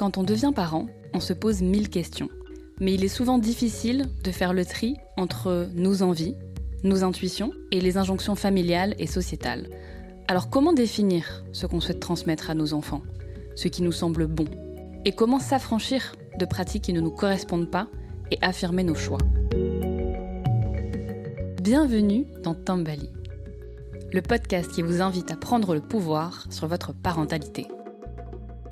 Quand on devient parent, on se pose 1000 questions. Mais il est souvent difficile de faire le tri entre nos envies, nos intuitions et les injonctions familiales et sociétales. Alors comment définir ce qu'on souhaite transmettre à nos enfants, ce qui nous semble bon? Et comment s'affranchir de pratiques qui ne nous correspondent pas et affirmer nos choix? Bienvenue dans Tambali, le podcast qui vous invite à prendre le pouvoir sur votre parentalité.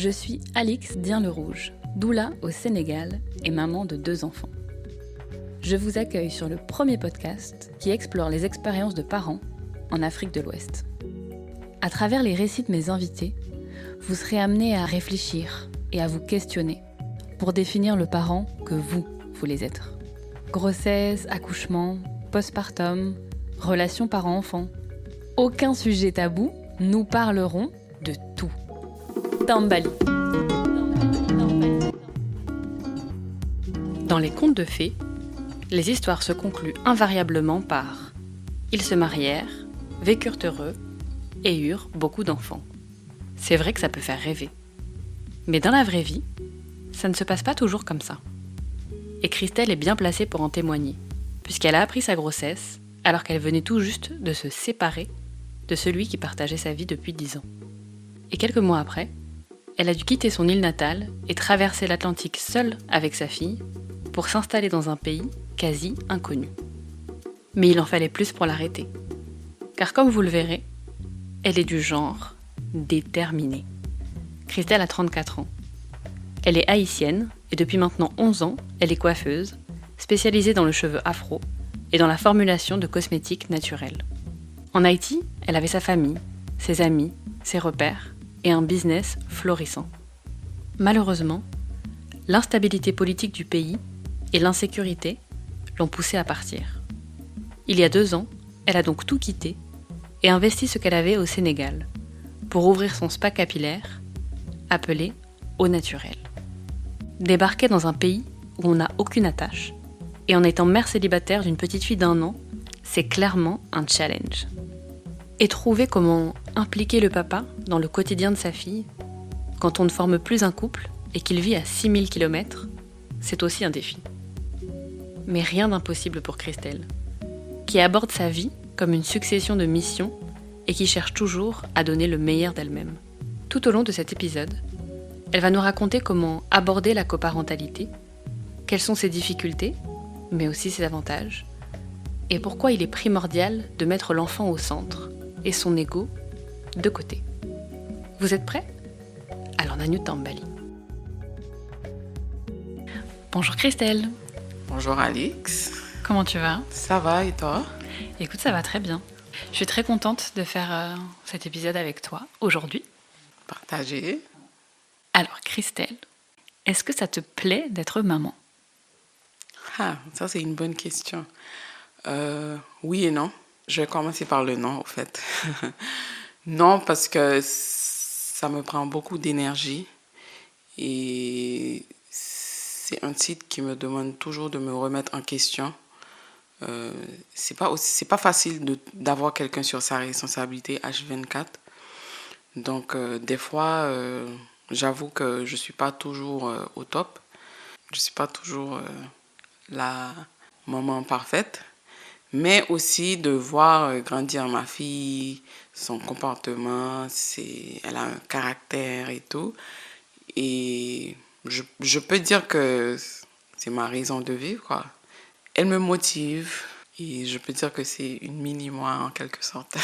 Je suis Alix Dien-Le-Rouge, doula au Sénégal et maman de 2 enfants. Je vous accueille sur le premier podcast qui explore les expériences de parents en Afrique de l'Ouest. À travers les récits de mes invités, vous serez amenés à réfléchir et à vous questionner pour définir le parent que vous voulez être. Grossesse, accouchement, postpartum, relations parents-enfants. Aucun sujet tabou, nous parlerons de tout. Tambali. Dans les contes de fées, les histoires se concluent invariablement par « Ils se marièrent, vécurent heureux et eurent beaucoup d'enfants ». C'est vrai que ça peut faire rêver. Mais dans la vraie vie, ça ne se passe pas toujours comme ça. Et Christelle est bien placée pour en témoigner, puisqu'elle a appris sa grossesse alors qu'elle venait tout juste de se séparer de celui qui partageait sa vie depuis 10 ans. Et quelques mois après, elle a dû quitter son île natale et traverser l'Atlantique seule avec sa fille pour s'installer dans un pays quasi inconnu. Mais il en fallait plus pour l'arrêter. Car comme vous le verrez, elle est du genre déterminée. Christelle a 34 ans. Elle est haïtienne et depuis maintenant 11 ans, elle est coiffeuse, spécialisée dans le cheveu afro et dans la formulation de cosmétiques naturels. En Haïti, elle avait sa famille, ses amis, ses repères et un business florissant. Malheureusement, l'instabilité politique du pays et l'insécurité l'ont poussée à partir. Il y a 2 ans, elle a donc tout quitté et investi ce qu'elle avait au Sénégal pour ouvrir son spa capillaire appelé Eau Naturelle. Débarquer dans un pays où on n'a aucune attache et en étant mère célibataire d'une petite fille d'1 an, c'est clairement un challenge. Et trouver comment impliquer le papa dans le quotidien de sa fille, quand on ne forme plus un couple et qu'il vit à 6000 km, c'est aussi un défi. Mais rien d'impossible pour Christelle, qui aborde sa vie comme une succession de missions et qui cherche toujours à donner le meilleur d'elle-même. Tout au long de cet épisode, elle va nous raconter comment aborder la coparentalité, quelles sont ses difficultés, mais aussi ses avantages, et pourquoi il est primordial de mettre l'enfant au centre et son ego de côté. Vous êtes prêts? Alors Nanu Tambali. Bonjour Christelle. Bonjour Alix. Comment tu vas? Ça va et toi? Écoute, ça va très bien. Je suis très contente de faire cet épisode avec toi aujourd'hui. Partagé. Alors Christelle, est-ce que ça te plaît d'être maman? Ah, ça c'est une bonne question. Oui et non. Je vais commencer par le non, au fait. Non, parce que ça me prend beaucoup d'énergie et c'est un titre qui me demande toujours de me remettre en question. C'est pas facile d'avoir quelqu'un sur sa responsabilité H24. Donc, des fois, j'avoue que je suis pas toujours au top. Je suis pas toujours la maman parfaite. Mais aussi de voir grandir ma fille, son comportement, elle a un caractère et tout. Et je peux dire que c'est ma raison de vivre, quoi. Elle me motive et je peux dire que c'est une mini-moi en quelque sorte.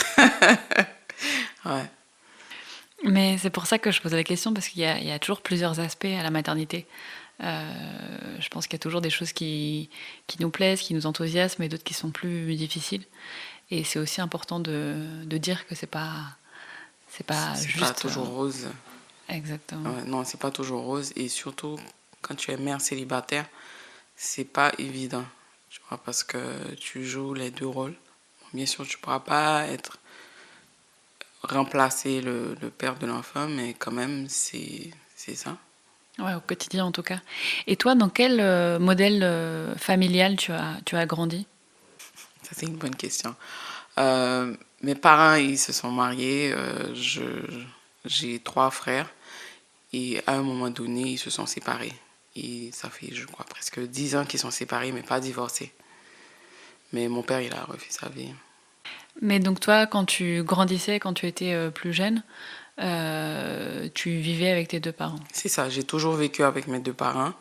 Ouais. Mais c'est pour ça que je pose la question, parce qu'il y a toujours plusieurs aspects à la maternité. Je pense qu'il y a toujours des choses qui nous plaisent, qui nous enthousiasment, et d'autres qui sont plus difficiles. Et c'est aussi important de dire que c'est pas juste... pas toujours rose. Exactement. Ouais, non, c'est pas toujours rose. Et surtout, quand tu es mère célibataire, c'est pas évident. Tu vois, parce que tu joues les 2 rôles. Bien sûr, tu pourras pas remplacer le père de l'enfant, mais quand même, c'est ça. Ouais, au quotidien en tout cas. Et toi, dans quel modèle familial tu as grandi? Ça, c'est une bonne question. Mes parents, ils se sont mariés. J'ai 3 frères. Et à un moment donné, ils se sont séparés. Et ça fait, je crois, presque 10 ans qu'ils sont séparés, mais pas divorcés. Mais mon père, il a refait sa vie. Mais donc toi, quand tu grandissais, quand tu étais plus jeune, tu vivais avec tes deux parents. C'est ça, j'ai toujours vécu avec mes deux parents.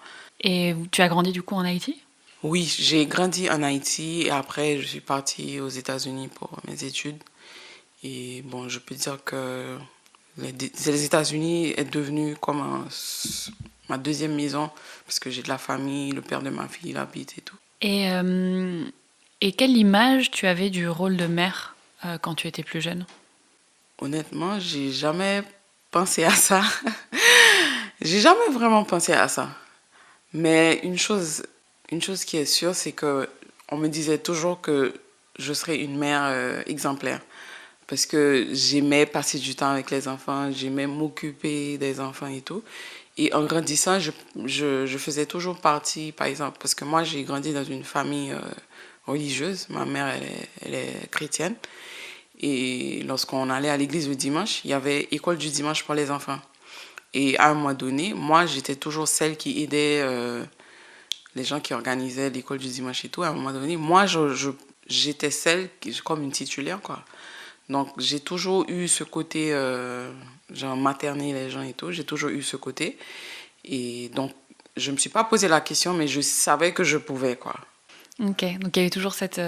Et tu as grandi du coup en Haïti? Oui, j'ai grandi en Haïti et après, je suis partie aux États-Unis pour mes études. Et bon, je peux dire que les États-Unis est devenu comme ma deuxième maison parce que j'ai de la famille, le père de ma fille, il habite et tout. Et, euh, et quelle image tu avais du rôle de mère quand tu étais plus jeune? Honnêtement, j'ai jamais pensé à ça. J'ai jamais vraiment pensé à ça. Mais une chose qui est sûre, c'est que on me disait toujours que je serais une mère exemplaire. Parce que j'aimais passer du temps avec les enfants, j'aimais m'occuper des enfants et tout. Et en grandissant, je faisais toujours partie, par exemple, parce que moi, j'ai grandi dans une famille religieuse. Ma mère, elle est chrétienne. Et lorsqu'on allait à l'église le dimanche, il y avait école du dimanche pour les enfants. Et à un moment donné, moi, j'étais toujours celle qui aidait les gens qui organisaient l'école du dimanche et tout. À un moment donné, moi, j'étais celle, comme une titulaire, quoi. Donc, j'ai toujours eu ce côté, genre, materner les gens et tout. J'ai toujours eu ce côté. Et donc, je ne me suis pas posé la question, mais je savais que je pouvais, quoi. Ok, donc il y avait toujours cette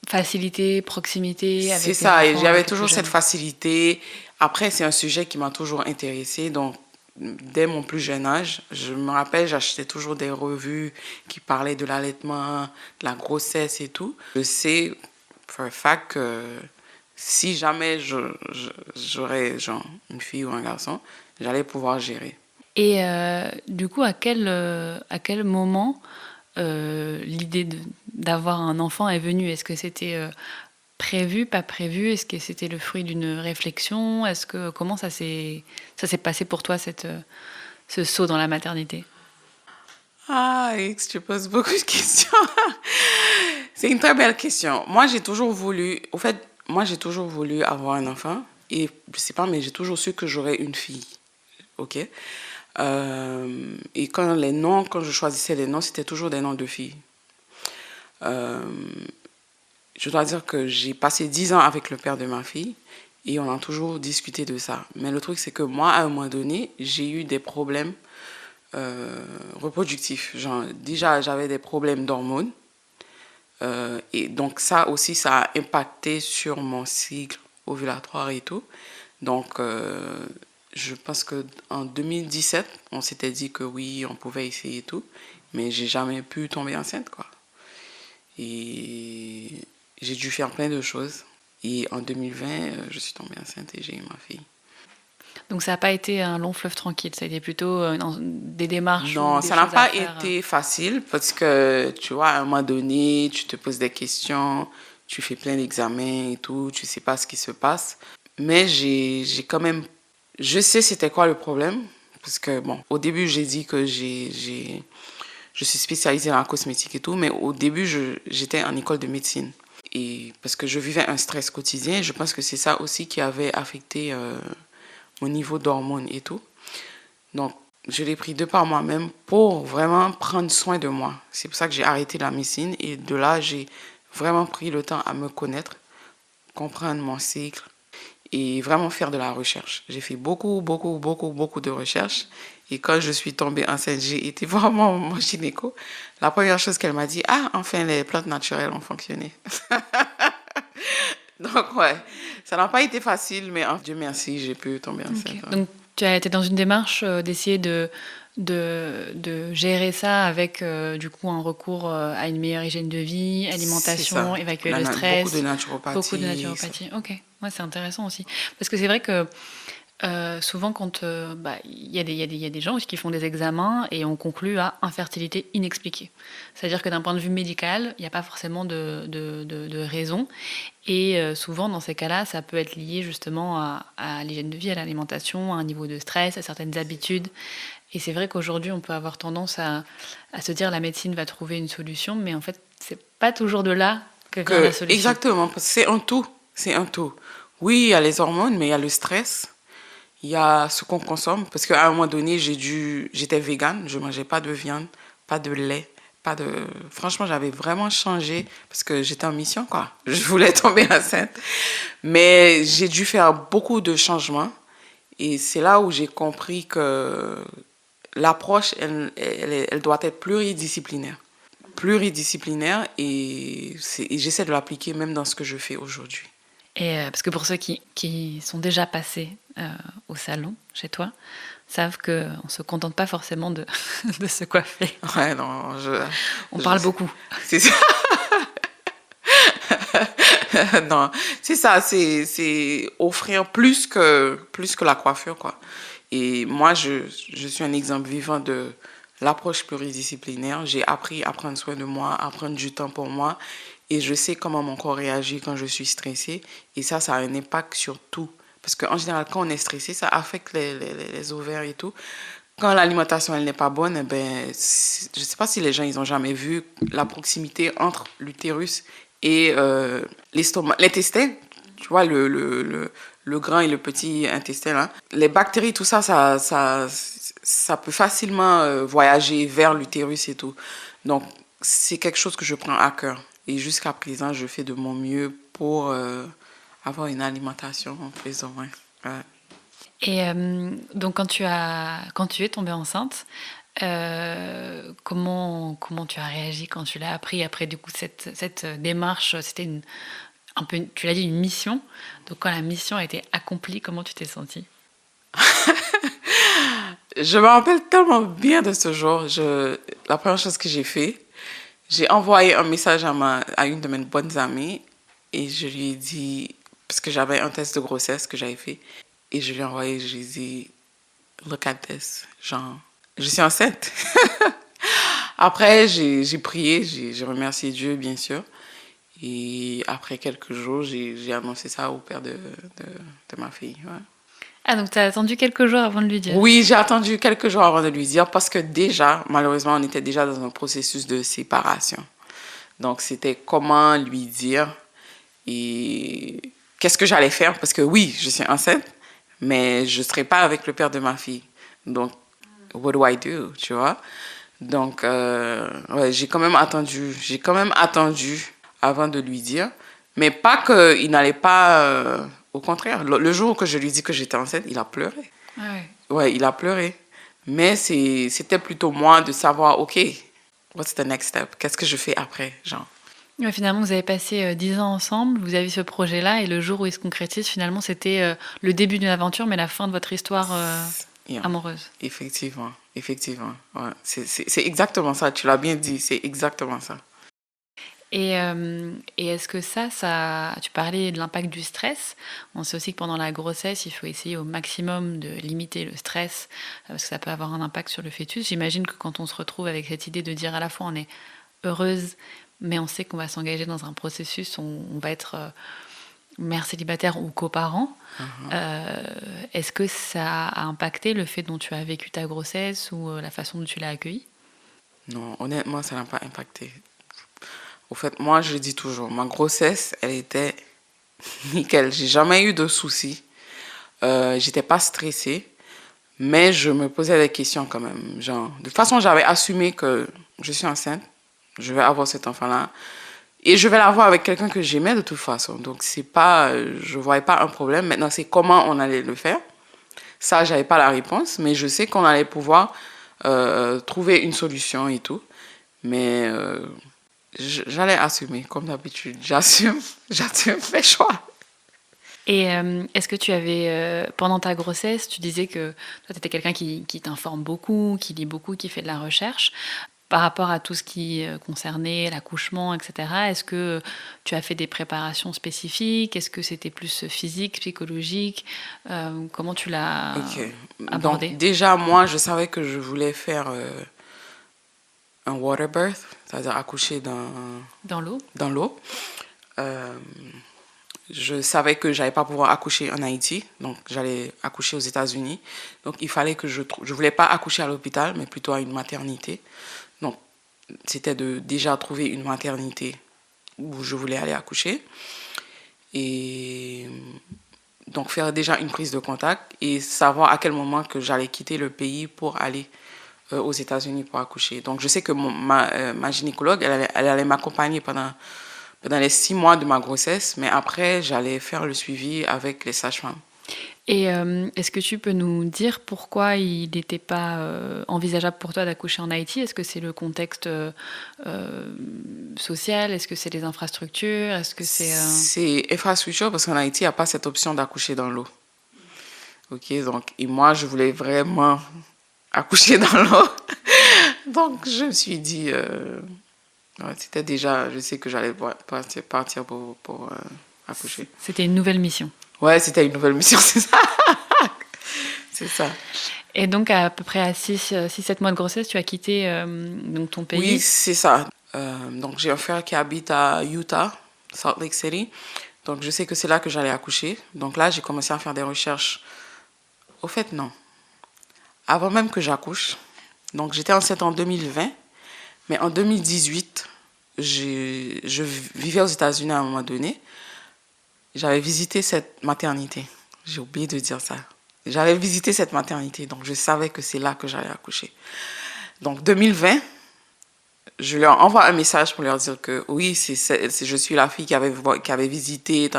facilité, proximité C'est avec tes ça, et enfants j'avais avec les plus toujours cette jeunes. facilité. Après, c'est un sujet qui m'a toujours intéressée. Donc, dès mon plus jeune âge, je me rappelle, j'achetais toujours des revues qui parlaient de l'allaitement, de la grossesse et tout. Je sais, for a fact, que si jamais j'aurais genre, une fille ou un garçon, j'allais pouvoir gérer. Et du coup, à quel moment l'idée d'avoir un enfant est venue? Est-ce que c'était prévu, pas prévu? Est-ce que c'était le fruit d'une réflexion? Comment ça s'est passé pour toi ce saut dans la maternité? Ah, X, tu poses beaucoup de questions. C'est une très belle question. Moi, j'ai toujours voulu, au fait, moi, j'ai toujours voulu avoir un enfant. Et je sais pas, mais j'ai toujours su que j'aurais une fille. OK? Et quand je choisissais les noms, c'était toujours des noms de filles. Euh, je dois dire que j'ai passé 10 ans avec le père de ma fille et on a toujours discuté de ça. Mais le truc, c'est que moi, à un moment donné, j'ai eu des problèmes reproductifs. Genre, déjà, j'avais des problèmes d'hormones. Et donc, ça aussi, ça a impacté sur mon cycle ovulatoire et tout. Donc, je pense qu'en 2017, on s'était dit que oui, on pouvait essayer et tout. Mais j'ai jamais pu tomber enceinte, quoi. Et j'ai dû faire plein de choses. Et en 2020, je suis tombée enceinte et j'ai eu ma fille. Donc ça n'a pas été un long fleuve tranquille, ça a été plutôt des démarches ou Non, des ça n'a choses à pas faire. été facile parce que, tu vois, à un moment donné, tu te poses des questions, tu fais plein d'examens et tout, tu sais pas ce qui se passe. Mais j'ai quand même, je sais c'était quoi le problème parce que, bon, au début, j'ai dit que je suis spécialisée dans la cosmétique et tout, mais au début, j'étais en école de médecine. Et parce que je vivais un stress quotidien, je pense que c'est ça aussi qui avait affecté mon niveau d'hormones et tout. Donc, je l'ai pris de par moi-même pour vraiment prendre soin de moi. C'est pour ça que j'ai arrêté la médecine et de là, j'ai vraiment pris le temps à me connaître, comprendre mon cycle et vraiment faire de la recherche. J'ai fait beaucoup de recherches. Et quand je suis tombée enceinte, j'ai été voir mon gynéco. La première chose qu'elle m'a dit, ah, enfin, les plantes naturelles ont fonctionné. Donc, ouais, ça n'a pas été facile, mais Dieu merci, j'ai pu tomber enceinte. Ok. Ouais. Donc tu as été dans une démarche d'essayer de gérer ça avec du coup un recours à une meilleure hygiène de vie, C'est alimentation, ça. évacuer le Beaucoup de stress, beaucoup de naturopathie. naturopathie. Ok, ouais, c'est intéressant aussi. Parce que c'est vrai que souvent, quand il y a des gens aussi qui font des examens et on conclut à infertilité inexpliquée. C'est-à-dire que d'un point de vue médical, il n'y a pas forcément de raison. Et souvent, dans ces cas-là, ça peut être lié justement à l'hygiène de vie, à l'alimentation, à un niveau de stress, à certaines habitudes. Et c'est vrai qu'aujourd'hui, on peut avoir tendance à se dire la médecine va trouver une solution, mais en fait, c'est pas toujours de là que vient la solution. Exactement, parce que c'est un tout. C'est un tout. Oui, il y a les hormones, mais il y a le stress. Il il y a ce qu'on consomme, parce qu'à un moment donné, j'étais végane, je mangeais pas de viande, pas de lait, pas de... Franchement, j'avais vraiment changé, parce que j'étais en mission, quoi. Je voulais tomber enceinte. Mais j'ai dû faire beaucoup de changements, et c'est là où j'ai compris que l'approche, elle doit être pluridisciplinaire. Pluridisciplinaire, et j'essaie de l'appliquer même dans ce que je fais aujourd'hui. Et parce que pour ceux qui sont déjà passés au salon chez toi, savent qu'on ne se contente pas forcément de, de se coiffer. Ouais, non, On parle beaucoup. C'est ça. Non, c'est ça, c'est offrir plus que la coiffure, quoi. Et moi, je suis un exemple vivant de l'approche pluridisciplinaire. J'ai appris à prendre soin de moi, à prendre du temps pour moi. Et je sais comment mon corps réagit quand je suis stressée. Et ça a un impact sur tout. Parce qu'en général, quand on est stressé, ça affecte les ovaires et tout. Quand l'alimentation elle n'est pas bonne, eh ben, je ne sais pas si les gens ils ont jamais vu la proximité entre l'utérus et l'estomac, l'intestin. Tu vois, le grand et le petit intestin, là. Les bactéries, tout ça, ça peut facilement voyager vers l'utérus et tout. Donc, c'est quelque chose que je prends à cœur. Et jusqu'à présent, je fais de mon mieux pour avoir une alimentation plus ou moins. Ouais. Et donc quand tu es tombée enceinte, comment tu as réagi quand tu l'as appris après du coup cette démarche, c'était un peu, tu l'as dit, une mission. Donc quand la mission a été accomplie, comment tu t'es sentie? Je me rappelle tellement bien de ce jour. La première chose que j'ai fait, j'ai envoyé un message à une de mes bonnes amies et je lui ai dit, parce que j'avais un test de grossesse que j'avais fait, et je lui ai envoyé, je lui ai dit, look at this. Genre, je suis enceinte. Après, j'ai prié, j'ai remercié Dieu, bien sûr. Et après quelques jours, j'ai annoncé ça au père de ma fille. Ouais. Ah, donc tu as attendu quelques jours avant de lui dire. Oui, j'ai attendu quelques jours avant de lui dire parce que déjà, malheureusement, on était déjà dans un processus de séparation. Donc, c'était comment lui dire et qu'est-ce que j'allais faire parce que oui, je suis enceinte, mais je ne serai pas avec le père de ma fille. Donc, what do I do, tu vois? Donc, ouais, j'ai quand même attendu avant de lui dire, mais pas qu'il n'allait pas, au contraire. Le jour que je lui dis que j'étais enceinte, il a pleuré. Ah ouais. Ouais, il a pleuré. Mais c'était plutôt moi de savoir, OK, what's the next step? Qu'est-ce que je fais après, genre? Ouais, finalement, vous avez passé 10 ans ensemble, vous avez ce projet-là, et le jour où il se concrétise, finalement, c'était le début d'une aventure, mais la fin de votre histoire Yeah. amoureuse. Effectivement, effectivement. Ouais. C'est exactement ça, tu l'as bien dit, c'est exactement ça. Et est-ce que tu parlais de l'impact du stress. On sait aussi que pendant la grossesse, il faut essayer au maximum de limiter le stress, parce que ça peut avoir un impact sur le fœtus. J'imagine que quand on se retrouve avec cette idée de dire à la fois on est heureuse, mais on sait qu'on va s'engager dans un processus où on va être mère célibataire ou coparent, est-ce que ça a impacté le fait dont tu as vécu ta grossesse ou la façon dont tu l'as accueillie? Non, honnêtement, ça n'a pas impacté. Au fait, moi, je dis toujours, ma grossesse, elle était nickel. J'ai jamais eu de soucis. J'étais pas stressée, mais je me posais des questions quand même. Genre, de toute façon, j'avais assumé que je suis enceinte, je vais avoir cet enfant-là, et je vais l'avoir avec quelqu'un que j'aimais de toute façon. Donc, c'est pas, je voyais pas un problème. Maintenant, c'est comment on allait le faire. Ça, j'avais pas la réponse, mais je sais qu'on allait pouvoir trouver une solution et tout. Mais j'allais assumer, comme d'habitude. J'assume mes choix. Et est-ce que tu avais, pendant ta grossesse, tu disais que toi, tu étais quelqu'un qui t'informe beaucoup, qui lit beaucoup, qui fait de la recherche. Par rapport à tout ce qui concernait l'accouchement, etc., est-ce que tu as fait des préparations spécifiques? Est-ce que c'était plus physique, psychologique? Comment tu l'as Ok. abordé? Donc, déjà, moi, je savais que je voulais faire un water birth, c'est-à-dire accoucher Dans l'eau? dans l'eau. Euh, je savais que j'allais pas pouvoir accoucher en Haïti, donc j'allais accoucher aux États-Unis. Donc, il fallait que je voulais pas accoucher à l'hôpital, mais plutôt à une maternité. Donc, c'était de déjà trouver une maternité où je voulais aller accoucher. Et donc faire déjà une prise de contact et savoir à quel moment que j'allais quitter le pays pour aller aux États-Unis pour accoucher. Donc je sais que ma gynécologue, elle allait m'accompagner pendant les 6 mois de ma grossesse, mais après, j'allais faire le suivi avec les sages-femmes. Et est-ce que tu peux nous dire pourquoi il n'était pas envisageable pour toi d'accoucher en Haïti? Est-ce que c'est le contexte social? Est-ce que c'est les infrastructures? Est-ce que c'est... C'est infrastructure parce qu'en Haïti, il n'y a pas cette option d'accoucher dans l'eau. Ok, donc, et moi, je voulais vraiment accoucher dans l'eau. Donc, je me suis dit, ouais, c'était déjà, je sais que j'allais partir pour accoucher. C'était une nouvelle mission. Ouais, c'était une nouvelle mission, c'est ça. C'est ça. Et donc, à peu près à 6-7 mois de grossesse, tu as quitté donc ton pays? Oui, c'est ça. Donc, j'ai un frère qui habite à Utah, Salt Lake City. Donc, je sais que c'est là que j'allais accoucher. Donc là, j'ai commencé à faire des recherches. Au fait, non. Avant même que j'accouche. Donc, j'étais enceinte en 2020. Mais en 2018, je vivais aux États-Unis à un moment donné. J'avais visité cette maternité. J'ai oublié de dire ça. J'avais visité cette maternité, donc je savais que c'est là que j'allais accoucher. Donc 2020, je leur envoie un message pour leur dire que oui, je suis la fille qui avait visité,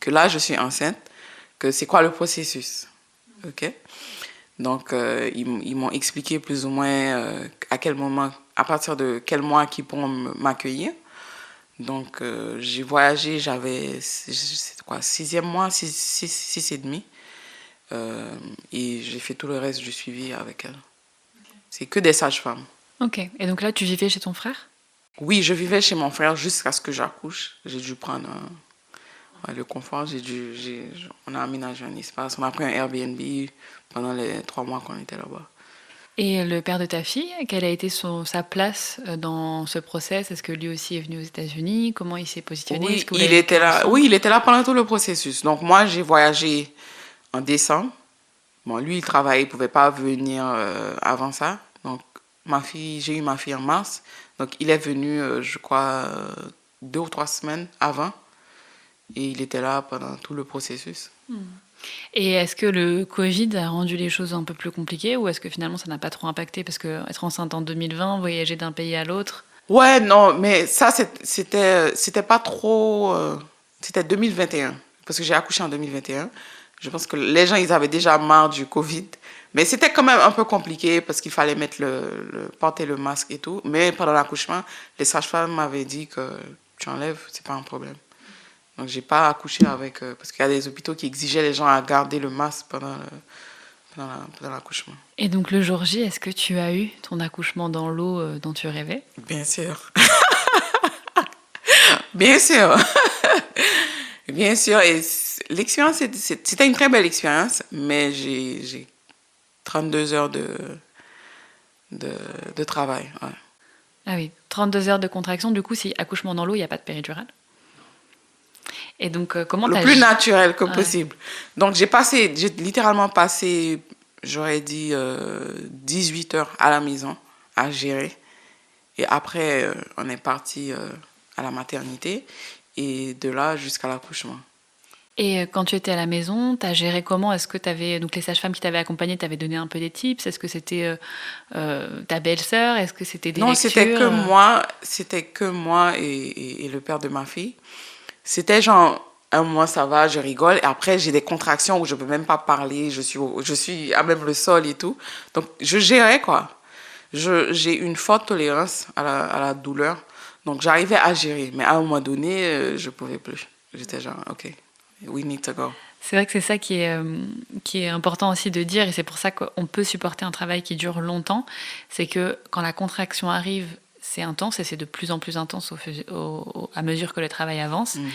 que là je suis enceinte, que c'est quoi le processus. Ok. Donc ils m'ont expliqué plus ou moins à quel moment, à partir de quel mois qu'ils pourront m'accueillir. Donc, j'ai voyagé, j'avais, c'est quoi, 6e mois, 6 et demi. Et j'ai fait tout le reste du suivi avec elle. Okay. C'est que des sages-femmes. Ok. Et donc là, tu vivais chez ton frère? Oui, je vivais chez mon frère jusqu'à ce que j'accouche. J'ai dû prendre le confort. On a aménagé un espace. On a pris un Airbnb pendant les 3 mois qu'on était là-bas. Et le père de ta fille, quelle a été sa place dans ce process? Est-ce que lui aussi est venu aux États-Unis? Comment il s'est positionné? Oui, il était là. Oui, il était là pendant tout le processus. Donc moi, j'ai voyagé en décembre. Bon, lui, il travaillait, il ne pouvait pas venir avant ça. Donc j'ai eu ma fille en mars. Donc il est venu, je crois, 2 ou 3 semaines avant. Et il était là pendant tout le processus. Et est-ce que le Covid a rendu les choses un peu plus compliquées ou est-ce que finalement ça n'a pas trop impacté? Parce que être enceinte en 2020, voyager d'un pays à l'autre... Ouais, non, mais ça, c'était pas trop... c'était 2021, parce que j'ai accouché en 2021. Je pense que les gens, ils avaient déjà marre du Covid. Mais c'était quand même un peu compliqué parce qu'il fallait porter le masque et tout. Mais pendant l'accouchement, les sages-femmes m'avaient dit que tu enlèves, c'est pas un problème. Donc, j'ai pas accouché avec... parce qu'il y a des hôpitaux qui exigeaient les gens à garder le masque pendant l'accouchement. Et donc, le jour J, est-ce que tu as eu ton accouchement dans l'eau dont tu rêvais? Bien sûr. Bien sûr. Bien sûr. Et l'expérience, c'était une très belle expérience, mais j'ai 32 heures de travail. Ouais. Ah oui, 32 heures de contraction. Du coup, si accouchement dans l'eau, il n'y a pas de péridurale? Et donc, comment le plus naturel que possible. Donc, j'ai littéralement passé, j'aurais dit, 18 heures à la maison à gérer. Et après, on est parti à la maternité et de là jusqu'à l'accouchement. Et quand tu étais à la maison, tu as géré comment? Est-ce que tu avais, donc les sages-femmes qui t'avaient accompagnée t'avaient donné un peu des tips? Est-ce que c'était ta belle-sœur? Est-ce que c'était des lectures? Non, c'était que moi et le père de ma fille. C'était genre, un mois ça va, je rigole. Et après, j'ai des contractions où je ne peux même pas parler. Je suis à même le sol et tout. Donc, je gérais, quoi. J'ai une forte tolérance à la douleur. Donc, j'arrivais à gérer. Mais à un moment donné, je ne pouvais plus. J'étais genre, OK, we need to go. C'est vrai que c'est ça qui est important aussi de dire. Et c'est pour ça qu'on peut supporter un travail qui dure longtemps. C'est que quand la contraction arrive, c'est intense et c'est de plus en plus intense à mesure que le travail avance. Mm-hmm.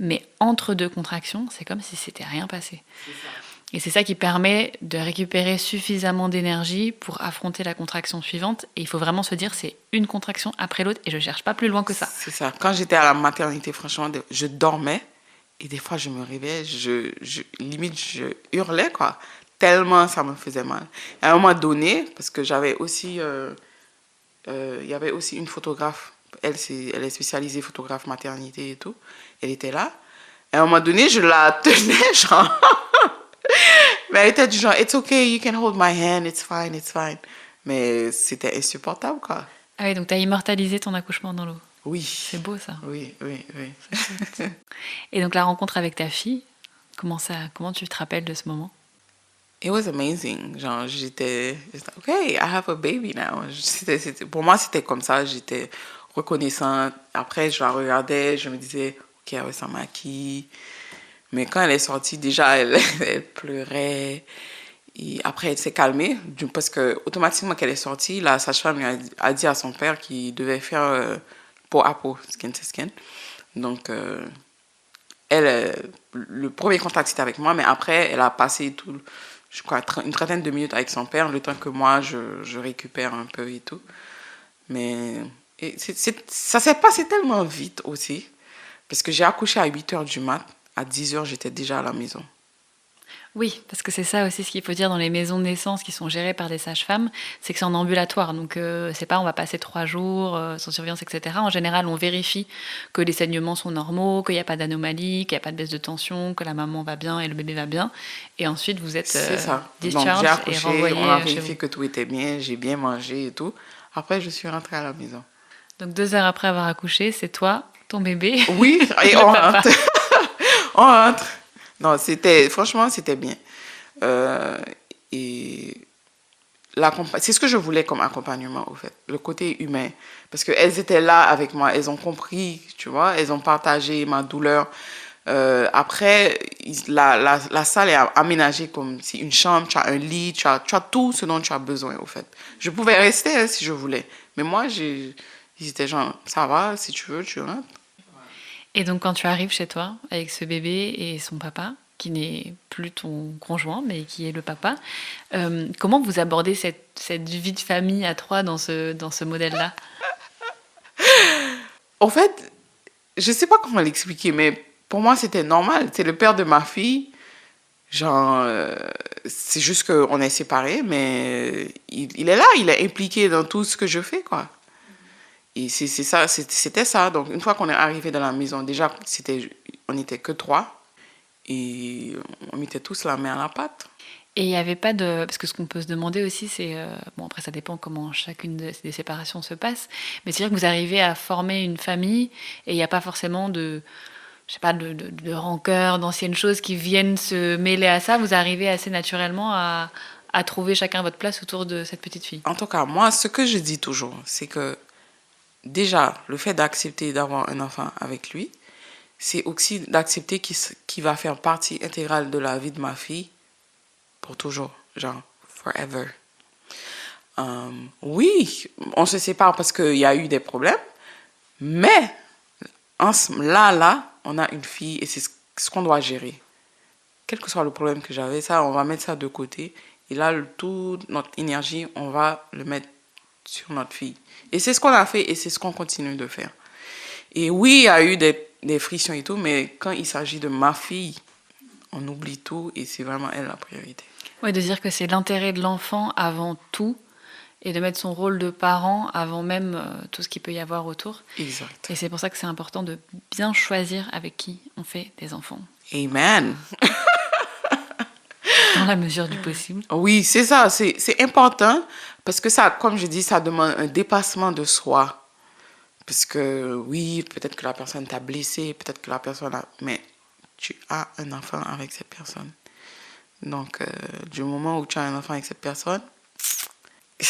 Mais entre deux contractions, c'est comme si c'était rien passé. C'est ça. Et c'est ça qui permet de récupérer suffisamment d'énergie pour affronter la contraction suivante. Et il faut vraiment se dire, c'est une contraction après l'autre et je ne cherche pas plus loin que ça. C'est ça. Quand j'étais à la maternité, franchement, je dormais et des fois, je me réveillais, limite, je hurlais, quoi. Tellement ça me faisait mal. À un moment donné, parce que j'avais aussi... il y avait aussi une photographe, elle est spécialisée photographe maternité et tout, elle était là, Et à un moment donné, je la tenais, genre. Mais elle était du genre, it's okay, you can hold my hand, it's fine, it's fine. Mais c'était insupportable, quoi. Ah oui, donc tu as immortalisé ton accouchement dans l'eau. Oui. C'est beau ça. Oui. Et donc la rencontre avec ta fille, comment tu te rappelles de ce moment? It was amazing. Genre, j'étais, okay, I have a baby now. Pour moi, c'était comme ça. J'étais reconnaissante. Après, je la regardais, je me disais, ok, elle ressemble à qui? Mais quand elle est sortie, déjà, elle pleurait. Et après, elle s'est calmée parce que automatiquement qu'elle est sortie, la sage-femme lui a dit à son père qu'il devait faire peau à peau, skin to skin. Donc, le premier contact, c'était avec moi, mais après, elle a passé je crois, une trentaine de minutes avec son père, le temps que moi, je récupère un peu et tout. Mais ça s'est passé tellement vite aussi, parce que j'ai accouché à 8 heures du mat. À 10 heures, j'étais déjà à la maison. Oui, parce que c'est ça aussi ce qu'il faut dire dans les maisons de naissance qui sont gérées par des sages-femmes, c'est que c'est en ambulatoire. Donc, c'est pas on va passer 3 jours sans surveillance, etc. En général, on vérifie que les saignements sont normaux, qu'il n'y a pas d'anomalie, qu'il n'y a pas de baisse de tension, que la maman va bien et le bébé va bien. Et ensuite, vous êtes C'est ça. Donc, discharged j'ai et accouché, renvoyé on a chez vérifié vous. que tout était bien, j'ai bien mangé et tout. Après, je suis rentrée à la maison. Donc 2 heures après avoir accouché, c'est toi, ton bébé, Oui, et le on papa. rentre. On rentre. Non, franchement, c'était bien. Et c'est ce que je voulais comme accompagnement, au fait, le côté humain. Parce qu'elles étaient là avec moi, elles ont compris, tu vois, elles ont partagé ma douleur. Après, la salle est aménagée comme si une chambre, tu as un lit, tu as tout ce dont tu as besoin, au fait. Je pouvais rester hein, si je voulais. Mais moi, ils étaient genre, ça va, si tu veux, tu rentres. Et donc quand tu arrives chez toi avec ce bébé et son papa, qui n'est plus ton conjoint, mais qui est le papa, comment vous abordez cette vie de famille à trois dans ce modèle-là? Au fait, je sais pas comment l'expliquer, mais pour moi, c'était normal. C'est le père de ma fille. Genre, c'est juste qu'on est séparés, mais il est là, il est impliqué dans tout ce que je fais, quoi. Et c'est ça, c'était ça. Donc, une fois qu'on est arrivé dans la maison, déjà, on n'était que 3. Et on mettait tous la main à la pâte. Et il n'y avait pas de... Parce que ce qu'on peut se demander aussi, c'est... bon, après, ça dépend comment chacune des séparations se passe. Mais c'est-à-dire que vous arrivez à former une famille et il n'y a pas forcément de... Je sais pas, de rancœur, d'anciennes choses qui viennent se mêler à ça. Vous arrivez assez naturellement à trouver chacun votre place autour de cette petite fille. En tout cas, moi, ce que je dis toujours, c'est que déjà, le fait d'accepter d'avoir un enfant avec lui, c'est aussi d'accepter qu'il va faire partie intégrale de la vie de ma fille pour toujours, genre, forever. Oui, on se sépare parce qu'il y a eu des problèmes, mais là, on a une fille et c'est ce qu'on doit gérer. Quel que soit le problème que j'avais, ça, on va mettre ça de côté. Et là, toute notre énergie, on va le mettre sur notre fille. Et c'est ce qu'on a fait et c'est ce qu'on continue de faire. Et oui, il y a eu des frictions et tout, mais quand il s'agit de ma fille, on oublie tout et c'est vraiment elle la priorité. Oui, de dire que c'est l'intérêt de l'enfant avant tout et de mettre son rôle de parent avant même tout ce qu'il peut y avoir autour. Exact. Et c'est pour ça que c'est important de bien choisir avec qui on fait des enfants. Amen. Dans la mesure du possible. Oui, c'est ça, c'est important parce que ça, comme je dis, ça demande un dépassement de soi. Parce que oui, peut-être que la personne t'a blessé, peut-être que la personne a... Mais tu as un enfant avec cette personne. Donc, du moment où tu as un enfant avec cette personne, il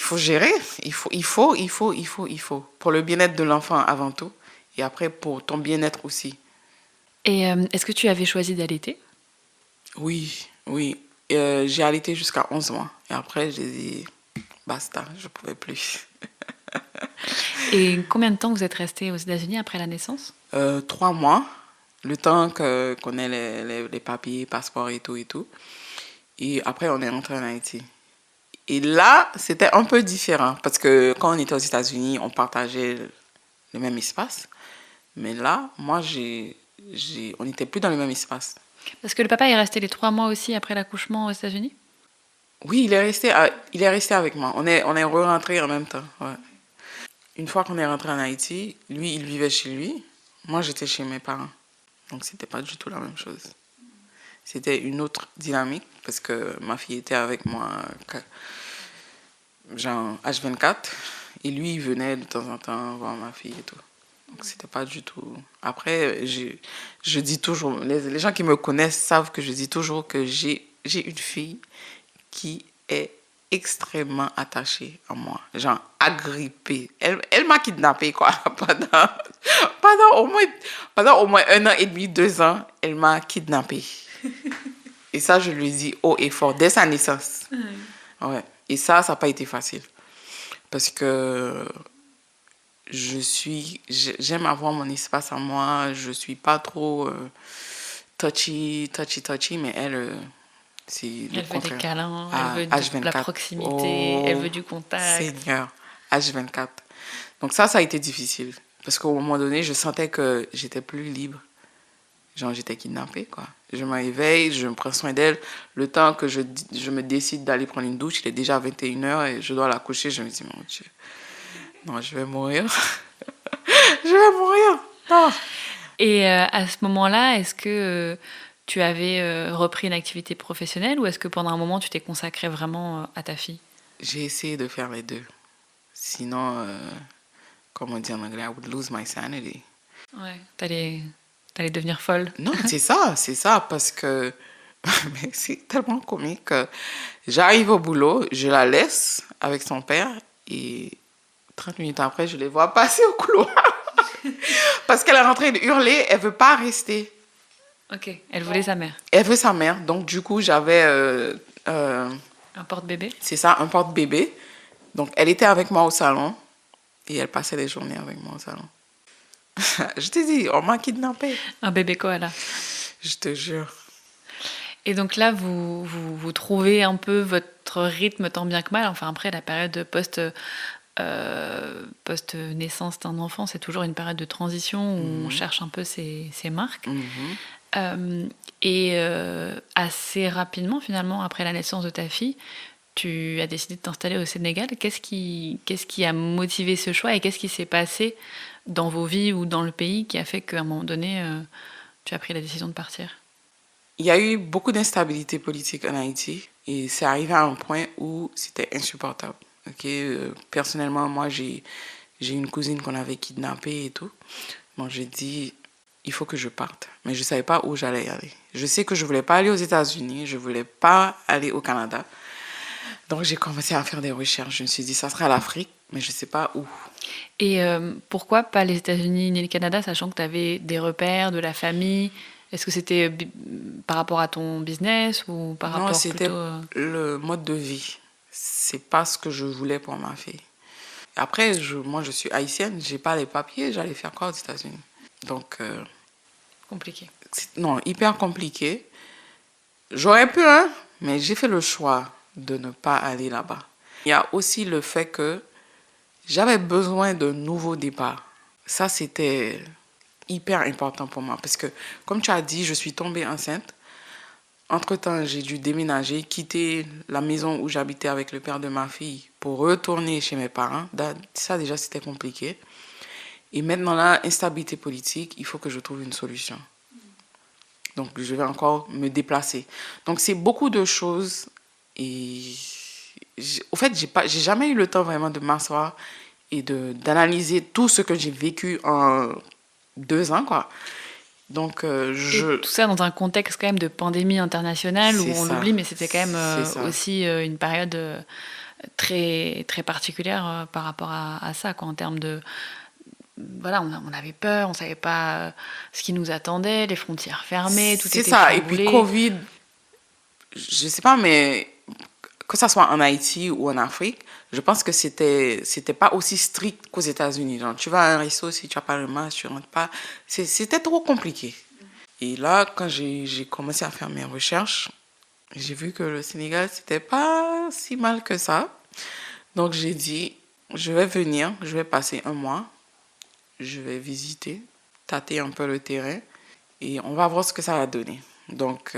faut gérer. Il faut. Pour le bien-être de l'enfant avant tout. Et après, pour ton bien-être aussi. Et est-ce que tu avais choisi d'allaiter? Oui. J'ai allaité jusqu'à 11 mois. Et après, j'ai dit, basta, je ne pouvais plus. Et combien de temps vous êtes resté aux États-Unis après la naissance? 3 mois. Le temps qu'on ait les papiers, passeports et tout et tout. Et après, on est rentré en Haïti. Et là, c'était un peu différent. Parce que quand on était aux États-Unis, on partageait le même espace. Mais là, moi, on n'était plus dans le même espace. Parce que le papa est resté les 3 mois aussi après l'accouchement aux États-Unis? Oui, il est resté avec moi. On est re-rentrés en même temps. Ouais. Une fois qu'on est rentré en Haïti, lui, il vivait chez lui. Moi, j'étais chez mes parents. Donc, c'était pas du tout la même chose. C'était une autre dynamique parce que ma fille était avec moi, genre H24, et lui, il venait de temps en temps voir ma fille et tout. Donc, c'était pas du tout. Après, je dis toujours, les gens qui me connaissent savent que je dis toujours que j'ai une fille qui est extrêmement attachée à moi, genre agrippée. Elle m'a kidnappée, quoi, pendant au moins 1 an et demi, 2 ans, elle m'a kidnappée. Et ça, je lui dis haut et fort, dès sa naissance. Ouais. Et ça n'a pas été facile. Parce que j'aime avoir mon espace à moi, je suis pas trop touchy, mais elle, c'est le Elle veut des contraire. câlins, À elle veut de la H24. proximité, elle veut du contact. Seigneur, H24. Donc ça a été difficile. Parce qu'au moment donné, je sentais que j'étais plus libre. Genre, j'étais kidnappée, quoi. Je me réveille, je me prends soin d'elle. Le temps que je me décide d'aller prendre une douche, il est déjà 21h et je dois la coucher. Je me dis, mon Dieu, non, je vais mourir. Je vais mourir. Non. Et à ce moment-là, est-ce que tu avais repris une activité professionnelle ou est-ce que pendant un moment, tu t'es consacré vraiment à ta fille? J'ai essayé de faire les deux. Sinon, comme on dit en anglais, I would lose my sanity. Ouais, t'allais devenir folle. Non, c'est ça, parce que mais c'est tellement comique que j'arrive au boulot, je la laisse avec son père et 30 minutes après, je les vois passer au couloir. Parce qu'elle est en train de hurler, elle veut pas rester. Ok, elle voulait sa mère. Elle veut sa mère, donc du coup, j'avais... Un porte-bébé? c'est ça, un porte-bébé. Donc, elle était avec moi au salon et elle passait les journées avec moi au salon. Je t'ai dit, on m'a kidnappée. Un bébé koala. Je te jure. Et donc là, vous trouvez un peu votre rythme tant bien que mal. Enfin, après, la période post-naissance d'un enfant, c'est toujours une période de transition où on cherche un peu ses marques. Et assez rapidement, finalement, après la naissance de ta fille, tu as décidé de t'installer au Sénégal. Qu'est-ce qui a motivé ce choix et qu'est-ce qui s'est passé dans vos vies ou dans le pays qui a fait qu'à un moment donné, tu as pris la décision de partir? Il y a eu beaucoup d'instabilité politique en Haïti et c'est arrivé à un point où c'était insupportable. Personnellement, moi, j'ai une cousine qu'on avait kidnappée et tout. Donc, j'ai dit, il faut que je parte. Mais je ne savais pas où j'allais aller. Je sais que je ne voulais pas aller aux États-Unis, je ne voulais pas aller au Canada. Donc, j'ai commencé à faire des recherches. Je me suis dit, ça sera l'Afrique, mais je ne sais pas où. Et pourquoi pas les États-Unis ni le Canada, sachant que tu avais des repères, de la famille? Est-ce que c'était par rapport à ton business ou par Non, rapport c'était plutôt... le mode de vie. C'est pas ce que je voulais pour ma fille. Après, moi, je suis haïtienne, j'ai pas les papiers, j'allais faire quoi aux États-Unis? Donc, Compliqué. non, hyper compliqué. J'aurais pu, hein, mais j'ai fait le choix de ne pas aller là-bas. Il y a aussi le fait que j'avais besoin d'un nouveau départ. Ça, c'était hyper important pour moi parce que, comme tu as dit, je suis tombée enceinte. Entre-temps, j'ai dû déménager, quitter la maison où j'habitais avec le père de ma fille pour retourner chez mes parents. Ça, déjà, c'était compliqué. Et maintenant, là, instabilité politique, il faut que je trouve une solution. Donc, je vais encore me déplacer. Donc, c'est beaucoup de choses. Et au fait, j'ai jamais eu le temps vraiment de m'asseoir et d'analyser tout ce que j'ai vécu en 2 ans, quoi. Donc, Et tout ça dans un contexte quand même de pandémie internationale où on l'oublie, mais c'était quand même aussi une période très, très particulière par rapport à ça, quoi, en termes de... Voilà, on avait peur, on savait pas ce qui nous attendait, les frontières fermées, tout était chamboulé. C'est ça. Et puis Covid, je sais pas, mais que ça soit en Haïti ou en Afrique, je pense que c'était pas aussi strict qu'aux États-Unis. Genre, tu vas à un resto, si tu n'as pas le masque, tu rentres pas. C'était trop compliqué. Et là, quand j'ai commencé à faire mes recherches, j'ai vu que le Sénégal, c'était pas si mal que ça. Donc, j'ai dit, je vais venir, je vais passer un mois, je vais visiter, tâter un peu le terrain et on va voir ce que ça va donner. Donc,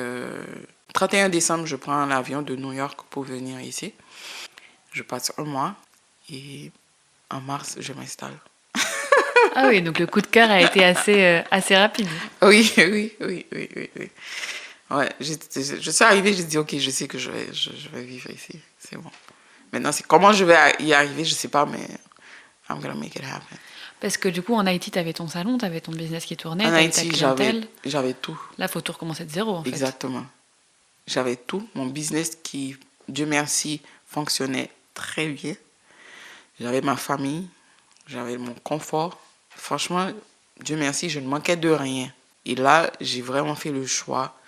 31 décembre, je prends l'avion de New York pour venir ici. Je passe un mois et en mars, je m'installe. Ah oui, donc le coup de cœur a été assez rapide. Oui, oui, oui, oui, oui, oui. Ouais, je suis arrivée, j'ai dit, ok, je sais que je vais vivre ici. C'est bon. Maintenant, c'est comment je vais y arriver, je sais pas, mais I'm gonna make it happen. Parce que du coup, en Haïti, tu avais ton salon, tu avais ton business qui tournait, En tu avais ta Haïti, clientèle. j'avais tout. Là, il faut tout recommencer de zéro, en fait. Exactement. J'avais tout. Mon business qui, Dieu merci, fonctionnait très bien. J'avais ma famille, j'avais mon confort. Franchement, Dieu merci, je ne manquais de rien. Et là, j'ai vraiment fait le choix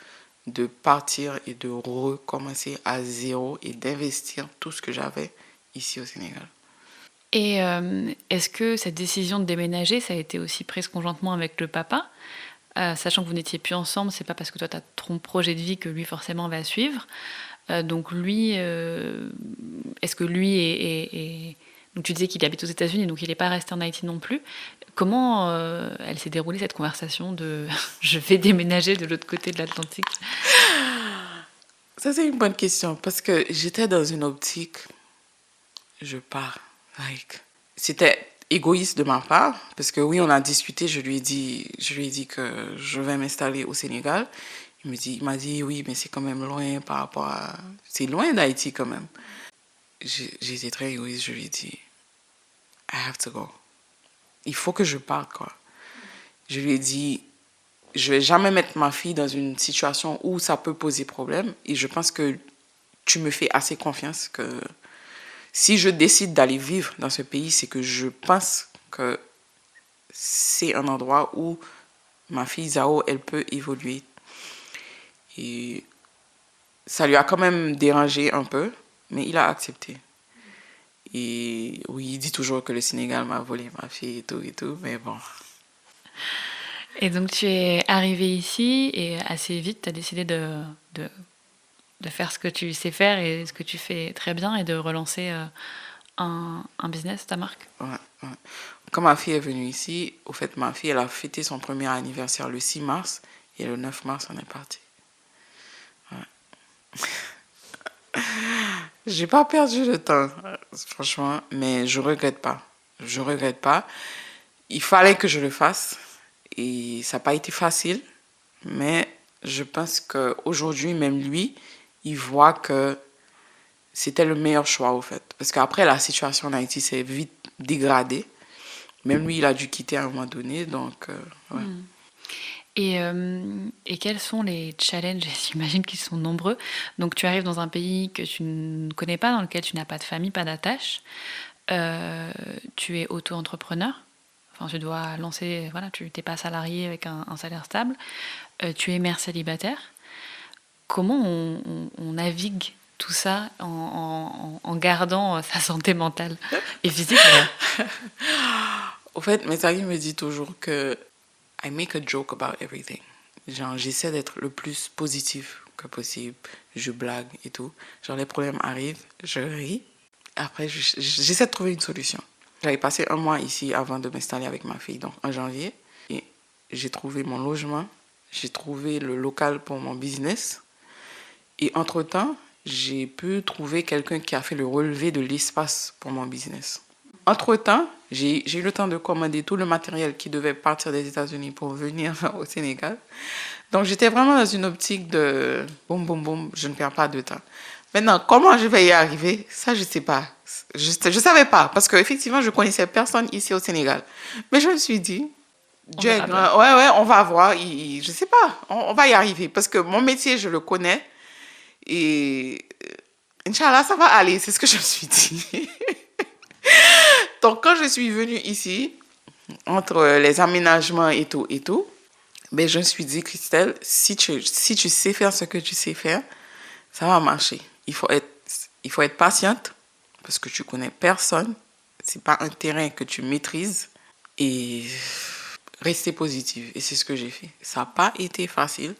de partir et de recommencer à zéro et d'investir tout ce que j'avais ici au Sénégal. Et est-ce que cette décision de déménager, ça a été aussi prise conjointement avec le papa? Sachant que vous n'étiez plus ensemble, c'est pas parce que toi, tu as ton projet de vie que lui, forcément, va suivre. Donc lui, est-ce que lui est... Donc tu disais qu'il habite aux États-Unis, donc il n'est pas resté en Haïti non plus. Comment elle s'est déroulée, cette conversation de je vais déménager de l'autre côté de l'Atlantique? Ça, c'est une bonne question parce que j'étais dans une optique, je pars. C'était égoïste de ma part parce que oui, on a discuté, je lui ai dit que je vais m'installer au Sénégal. Il m'a dit oui, mais c'est quand même loin par rapport à... C'est loin d'Haïti quand même. J'ai été très égoïste, je lui ai dit I have to go. Il faut que je parte, quoi. Je lui ai dit, je vais jamais mettre ma fille dans une situation où ça peut poser problème. Et je pense que tu me fais assez confiance que si je décide d'aller vivre dans ce pays, c'est que je pense que c'est un endroit où ma fille Zao, elle peut évoluer. Et ça lui a quand même dérangé un peu, mais il a accepté. Et oui, il dit toujours que le Sénégal m'a volé ma fille et tout, mais bon. Et donc tu es arrivée ici et assez vite, tu as décidé de faire ce que tu sais faire et ce que tu fais très bien et de relancer un business, ta marque. Ouais, ouais. Quand ma fille est venue ici, au fait, ma fille, elle a fêté son premier anniversaire le 6 mars et le 9 mars, on est parti. Ouais. J'ai pas perdu de temps, franchement, mais je regrette pas. Je regrette pas. Il fallait que je le fasse et ça n'a pas été facile, mais je pense qu'aujourd'hui, même lui, il voit que c'était le meilleur choix, au fait. Parce qu'après, la situation en Haïti s'est vite dégradée. Même lui, il a dû quitter à un moment donné, donc, ouais. Et quels sont les challenges? J'imagine qu'ils sont nombreux. Donc tu arrives dans un pays que tu ne connais pas, dans lequel tu n'as pas de famille, pas d'attache. Tu es auto-entrepreneur. Enfin, tu dois lancer, voilà, tu n'es pas salarié avec un salaire stable. Tu es mère célibataire. Comment on navigue tout ça en gardant sa santé mentale et physique? Au fait, mes amis me disent toujours que I make a joke about everything. Genre, j'essaie d'être le plus positif que possible. Je blague et tout. Genre, les problèmes arrivent, je ris. Après, j'essaie de trouver une solution. J'avais passé un mois ici avant de m'installer avec ma fille, donc en janvier. Et j'ai trouvé mon logement. J'ai trouvé le local pour mon business. Et entre-temps, j'ai pu trouver quelqu'un qui a fait le relevé de l'espace pour mon business. Entre-temps, j'ai eu le temps de commander tout le matériel qui devait partir des États-Unis pour venir au Sénégal. Donc, j'étais vraiment dans une optique de boum, boum, boum, je ne perds pas de temps. Maintenant, comment je vais y arriver? Ça, je ne sais pas. Je savais pas, parce qu'effectivement, je connaissais personne ici au Sénégal. Mais je me suis dit, Dieu est grand. Ouais, on va voir. Je ne sais pas, on va y arriver. Parce que mon métier, je le connais. Et Inch'Allah, ça va aller. C'est ce que je me suis dit. Donc, quand je suis venue ici, entre les aménagements et tout, ben, je me suis dit, Christelle, si tu sais faire ce que tu sais faire, ça va marcher. Il faut être patiente parce que tu connais personne. C'est pas un terrain que tu maîtrises et rester positive. Et c'est ce que j'ai fait. Ça n'a pas été facile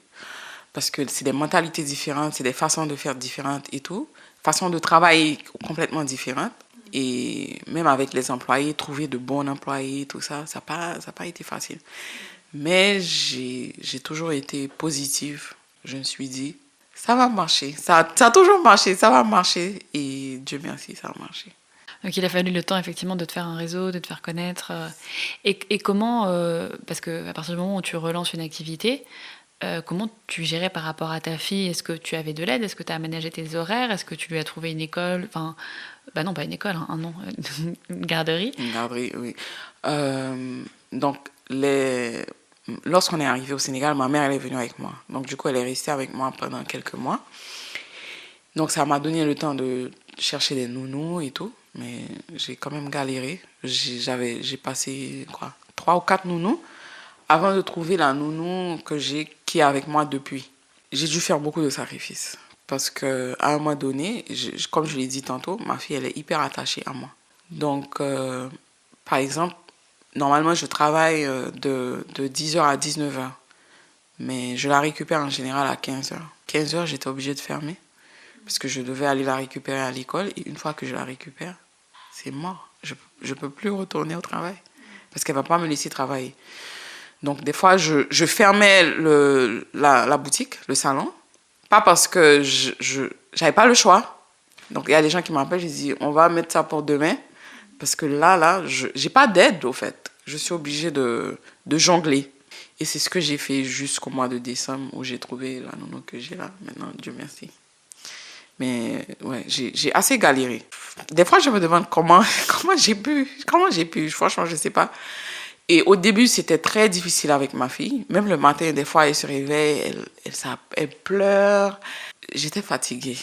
parce que c'est des mentalités différentes, c'est des façons de faire différentes et tout, façons de travailler complètement différentes. Et même avec les employés, trouver de bons employés, tout ça, ça n'a pas été facile. Mais j'ai toujours été positive. Je me suis dit, ça va marcher. Ça a toujours marché, ça va marcher. Et Dieu merci, ça a marché. Donc il a fallu le temps effectivement de te faire un réseau, de te faire connaître. Et comment, parce que à partir du moment où tu relances une activité, comment tu gérais par rapport à ta fille? Est-ce que tu avais de l'aide? Est-ce que tu as aménagé tes horaires? Est-ce que tu lui as trouvé une école? Enfin, bah non, pas une école, hein, non, une garderie. Une garderie, oui. Donc, lorsqu'on est arrivé au Sénégal, ma mère, elle est venue avec moi. Donc, du coup, elle est restée avec moi pendant quelques mois. Donc, ça m'a donné le temps de chercher des nounous et tout. Mais j'ai quand même galéré. J'ai passé, quoi, 3 ou 4 nounous avant de trouver la nounou qui est avec moi depuis. J'ai dû faire beaucoup de sacrifices. Parce qu'à un moment donné, comme je l'ai dit tantôt, ma fille, elle est hyper attachée à moi. Donc, par exemple, normalement, je travaille de 10h à 19h. Mais je la récupère en général à 15h. 15h, j'étais obligée de fermer. Parce que je devais aller la récupérer à l'école. Et une fois que je la récupère, c'est mort. Je ne peux plus retourner au travail. Parce qu'elle ne va pas me laisser travailler. Donc, des fois, je fermais la boutique, le salon. Pas parce que je n'avais pas le choix. Donc, il y a des gens qui m'appellent, je dis, on va mettre ça pour demain. Parce que là, je n'ai pas d'aide, au fait. Je suis obligée de jongler. Et c'est ce que j'ai fait jusqu'au mois de décembre où j'ai trouvé la nounou que j'ai là. Maintenant, Dieu merci. Mais ouais, j'ai assez galéré. Des fois, je me demande comment j'ai pu. Franchement, je ne sais pas. Et au début, c'était très difficile avec ma fille. Même le matin, des fois, elle se réveille, elle pleure. J'étais fatiguée.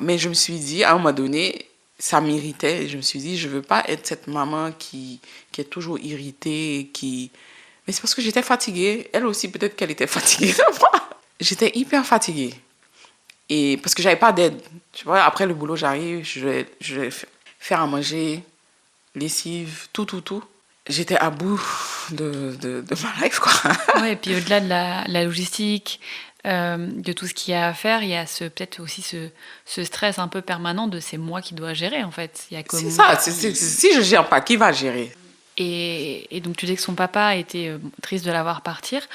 Mais je me suis dit, à un moment donné, ça m'irritait. Je me suis dit, je ne veux pas être cette maman qui est toujours irritée. Mais c'est parce que j'étais fatiguée. Elle aussi, peut-être qu'elle était fatiguée de moi. J'étais hyper fatiguée. Et parce que je n'avais pas d'aide. Tu vois, après le boulot, j'arrive, je vais faire à manger, lessive, tout. J'étais à bout de ma life, quoi. Ouais, et puis au-delà de la logistique, de tout ce qu'il y a à faire, il y a peut-être aussi ce stress un peu permanent de c'est moi qui dois gérer en fait. Il y a C'est comme ça. Si je ne gère pas, qui va gérer? et donc tu dis que son papa était triste de la voir partir.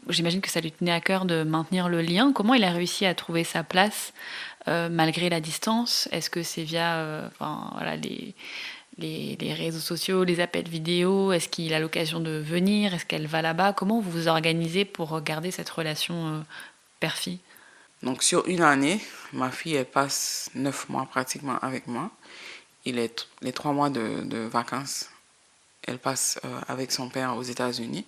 J'imagine que ça lui tenait à cœur de maintenir le lien. Comment il a réussi à trouver sa place malgré la distance? Est-ce que c'est via enfin, voilà, les réseaux sociaux, les appels vidéo? Est-ce qu'il a l'occasion de venir? Est-ce qu'elle va là-bas? Comment vous vous organisez pour garder cette relation père-fille? Donc, sur une année, ma fille, elle passe 9 mois pratiquement avec moi. Et les 3 mois de vacances, elle passe avec son père aux États-Unis.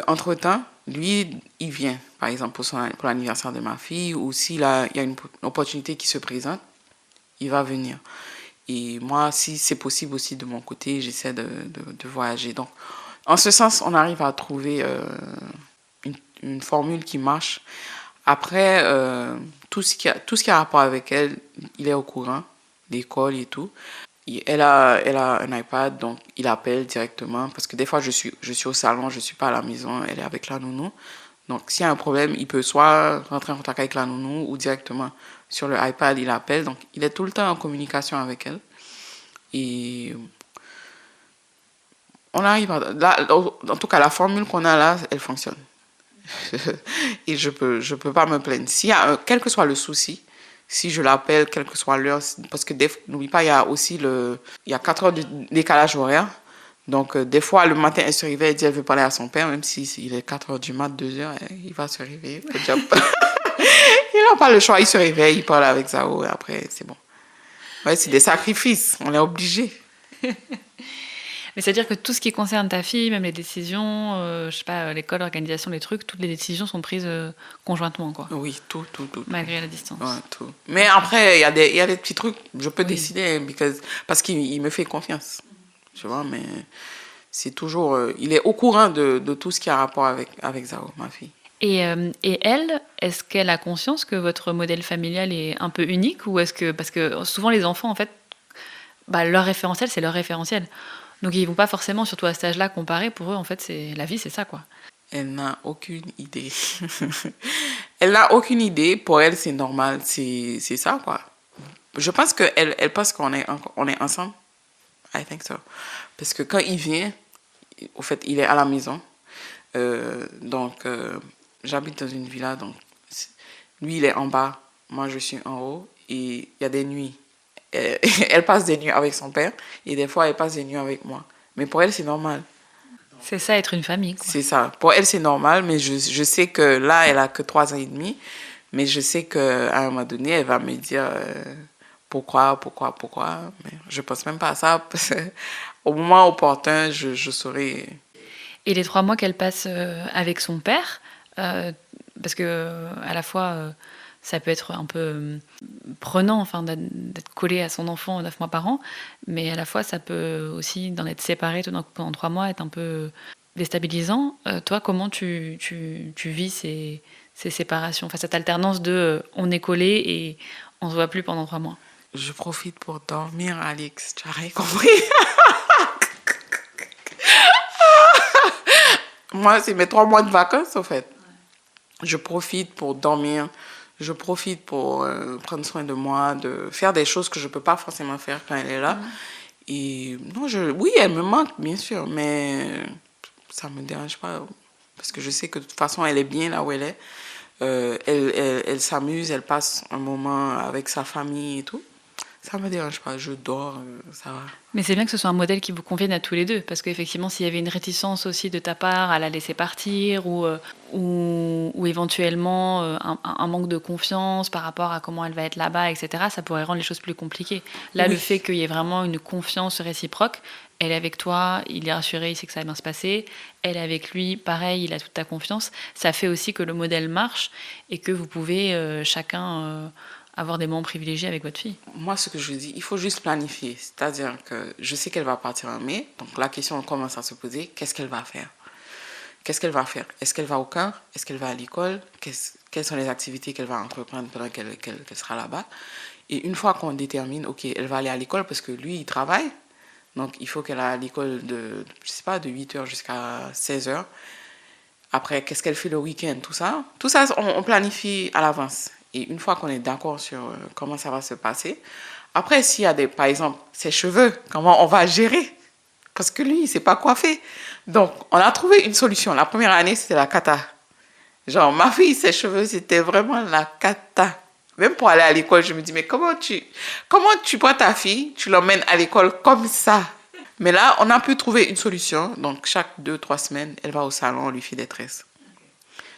Entre-temps, lui, il vient, par exemple, pour l'anniversaire de ma fille, ou s'il y a une opportunité qui se présente, il va venir. Et moi, si c'est possible aussi de mon côté, j'essaie de voyager. Donc, en ce sens, on arrive à trouver une formule qui marche. Après, tout ce qui a rapport avec elle, il est au courant, l'école et tout. Elle a un iPad, donc il appelle directement. Parce que des fois, je suis au salon, je ne suis pas à la maison, elle est avec la nounou. Donc, s'il y a un problème, il peut soit rentrer en contact avec la nounou ou directement sur le iPad, il appelle. Donc, il est tout le temps en communication avec elle. Et on arrive là, en tout cas, la formule qu'on a là, elle fonctionne. Et je peux pas me plaindre. S'il y a quel que soit le souci, si je l'appelle, quelle que soit l'heure, parce que n'oublie pas, il y a aussi il y a 4 heures de décalage horaire. Donc, des fois, le matin, elle se réveille, elle dit, elle veut parler à son père, même s'il est 4 heures du mat, 2 heures, il va se réveiller. Il n'a pas le choix, il se réveille, il parle avec Zao, et après, c'est bon. Ouais, c'est des sacrifices, on est obligé. Mais c'est-à-dire que tout ce qui concerne ta fille, même les décisions, je sais pas, l'école, l'organisation, les trucs, toutes les décisions sont prises conjointement, quoi. Oui, tout. Malgré la distance. Ouais, tout. Mais après, il y a des petits trucs, je peux décider, parce qu'il me fait confiance. Tu vois, mais c'est toujours... il est au courant de tout ce qui a rapport avec Zao, ma fille. Et elle, est-ce qu'elle a conscience que votre modèle familial est un peu unique ou est-ce que parce que souvent les enfants en fait, bah, leur référentiel c'est leur référentiel, donc ils vont pas forcément surtout à cet âge-là comparer. Pour eux en fait c'est la vie, c'est ça quoi. Elle n'a aucune idée. Elle n'a aucune idée. Pour elle, c'est normal. C'est ça, quoi. Je pense elle pense qu'on est ensemble. I think so. Parce que quand il vient, au fait, il est à la maison. Donc, j'habite dans une villa. Donc, lui, il est en bas. Moi, je suis en haut. Et il y a des nuits. Elle passe des nuits avec son père et des fois, elle passe des nuits avec moi. Mais pour elle, c'est normal. C'est ça, être une famille, quoi. C'est ça. Pour elle, c'est normal, mais je sais que là, elle a que 3 ans et demi. Mais je sais qu'à un moment donné, elle va me dire pourquoi. Mais je pense même pas à ça. Parce qu'au moment opportun, je saurai. Et les 3 mois qu'elle passe avec son père, parce que à la fois, ça peut être un peu prenant, enfin, d'être collé à son enfant 9 mois par an, mais à la fois, ça peut aussi, d'en être séparé pendant 3 mois, être un peu déstabilisant. Toi, comment tu vis ces séparations, enfin, cette alternance de on est collé et on se voit plus pendant 3 mois? Je profite pour dormir, Alex. Tu as rien compris? Moi, c'est mes 3 mois de vacances, en fait. Je profite pour dormir. Je profite pour prendre soin de moi, de faire des choses que je ne peux pas forcément faire quand elle est là. Et non, oui, elle me manque, bien sûr, mais ça ne me dérange pas. Parce que je sais que de toute façon, elle est bien là où elle est. Elle s'amuse, elle passe un moment avec sa famille et tout. Ça ne me dérange pas, je dors, ça va. Mais c'est bien que ce soit un modèle qui vous convienne à tous les deux, parce qu'effectivement, s'il y avait une réticence aussi de ta part à la laisser partir, ou éventuellement un manque de confiance par rapport à comment elle va être là-bas, etc., ça pourrait rendre les choses plus compliquées. Là, Oui. le fait qu'il y ait vraiment une confiance réciproque, elle est avec toi, il est rassuré, il sait que ça va bien se passer, elle est avec lui, pareil, il a toute ta confiance, ça fait aussi que le modèle marche et que vous pouvez chacun avoir des moments privilégiés avec votre fille. Moi, ce que je dis, il faut juste planifier. C'est-à-dire que je sais qu'elle va partir en mai. Donc, la question commence à se poser, qu'est-ce qu'elle va faire? Qu'est-ce qu'elle va faire? Est-ce qu'elle va au camp? Est-ce qu'elle va à l'école? Quelles sont les activités qu'elle va entreprendre pendant qu'elle sera là-bas? Et une fois qu'on détermine, OK, elle va aller à l'école parce que lui, il travaille. Donc, il faut qu'elle aille à l'école je sais pas, de 8h jusqu'à 16h. Après, qu'est-ce qu'elle fait le week-end? Tout ça, on planifie à l'avance. Et une fois qu'on est d'accord sur comment ça va se passer, après, s'il y a par exemple, ses cheveux, comment on va gérer? Parce que lui, il ne sait pas coiffer. Donc, on a trouvé une solution. La première année, c'était la cata. Genre, ma fille, ses cheveux, c'était vraiment la cata. Même pour aller à l'école, je me dis, mais comment tu prends ta fille, tu l'emmènes à l'école comme ça? Mais là, on a pu trouver une solution. Donc, chaque 2-3 semaines, elle va au salon, on lui fait des tresses.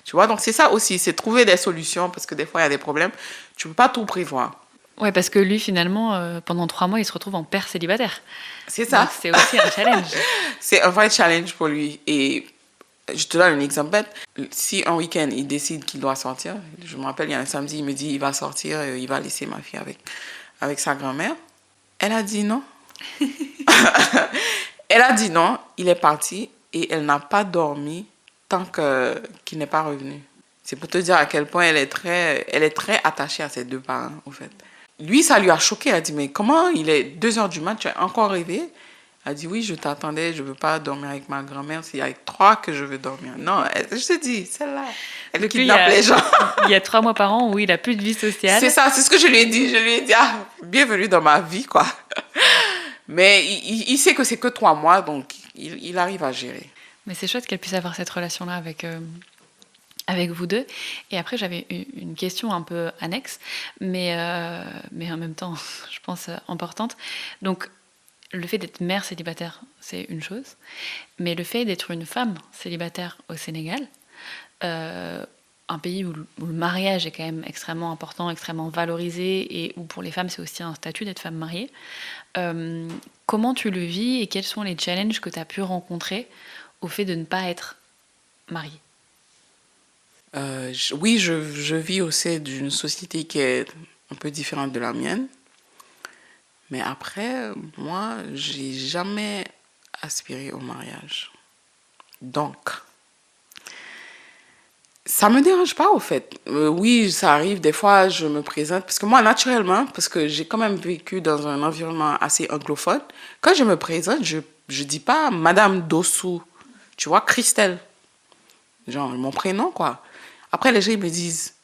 Tu vois, donc c'est ça aussi, c'est trouver des solutions parce que des fois, il y a des problèmes. Tu ne peux pas tout prévoir. Ouais, parce que lui, finalement, pendant 3 mois, il se retrouve en père célibataire. C'est ça. Donc, c'est aussi un challenge. C'est un vrai challenge pour lui. Et je te donne un exemple bête. Si un week-end, il décide qu'il doit sortir, je me rappelle, il y a un samedi, il me dit il va sortir, il va laisser ma fille avec sa grand-mère. Elle a dit non. Elle a dit non, il est parti et elle n'a pas dormi tant qu'il n'est pas revenu. C'est pour te dire à quel point elle est très attachée à ses 2 parents, en fait. Lui, ça lui a choqué. Elle a dit, mais comment il est 2h du mat, tu es encore réveillé? Elle a dit, oui, je t'attendais, je ne veux pas dormir avec ma grand-mère, c'est avec 3 que je veux dormir. Non, je te dis, celle-là, elle kidnappe les gens. Il y a 3 mois par an où il n'a plus de vie sociale. C'est ça, c'est ce que je lui ai dit. Je lui ai dit, bienvenue dans ma vie, quoi. Mais il sait que c'est que 3 mois, donc il arrive à gérer. Mais c'est chouette qu'elle puisse avoir cette relation-là avec vous deux. Et après, j'avais une question un peu annexe, mais en même temps, je pense, importante. Donc, le fait d'être mère célibataire, c'est une chose, mais le fait d'être une femme célibataire au Sénégal, un pays où le mariage est quand même extrêmement important, extrêmement valorisé, et où pour les femmes, c'est aussi un statut d'être femme mariée, comment tu le vis et quels sont les challenges que tu as pu rencontrer au fait de ne pas être mariée? Oui, je vis au sein d'une société qui est un peu différente de la mienne. Mais après, moi, j'ai jamais aspiré au mariage. Donc, ça me dérange pas, au fait. Oui, ça arrive, des fois, je me présente. Parce que moi, naturellement, parce que j'ai quand même vécu dans un environnement assez anglophone, quand je me présente, je dis pas Madame Dossou, tu vois, Christelle. Genre, mon prénom, quoi. Après, les gens, ils me disent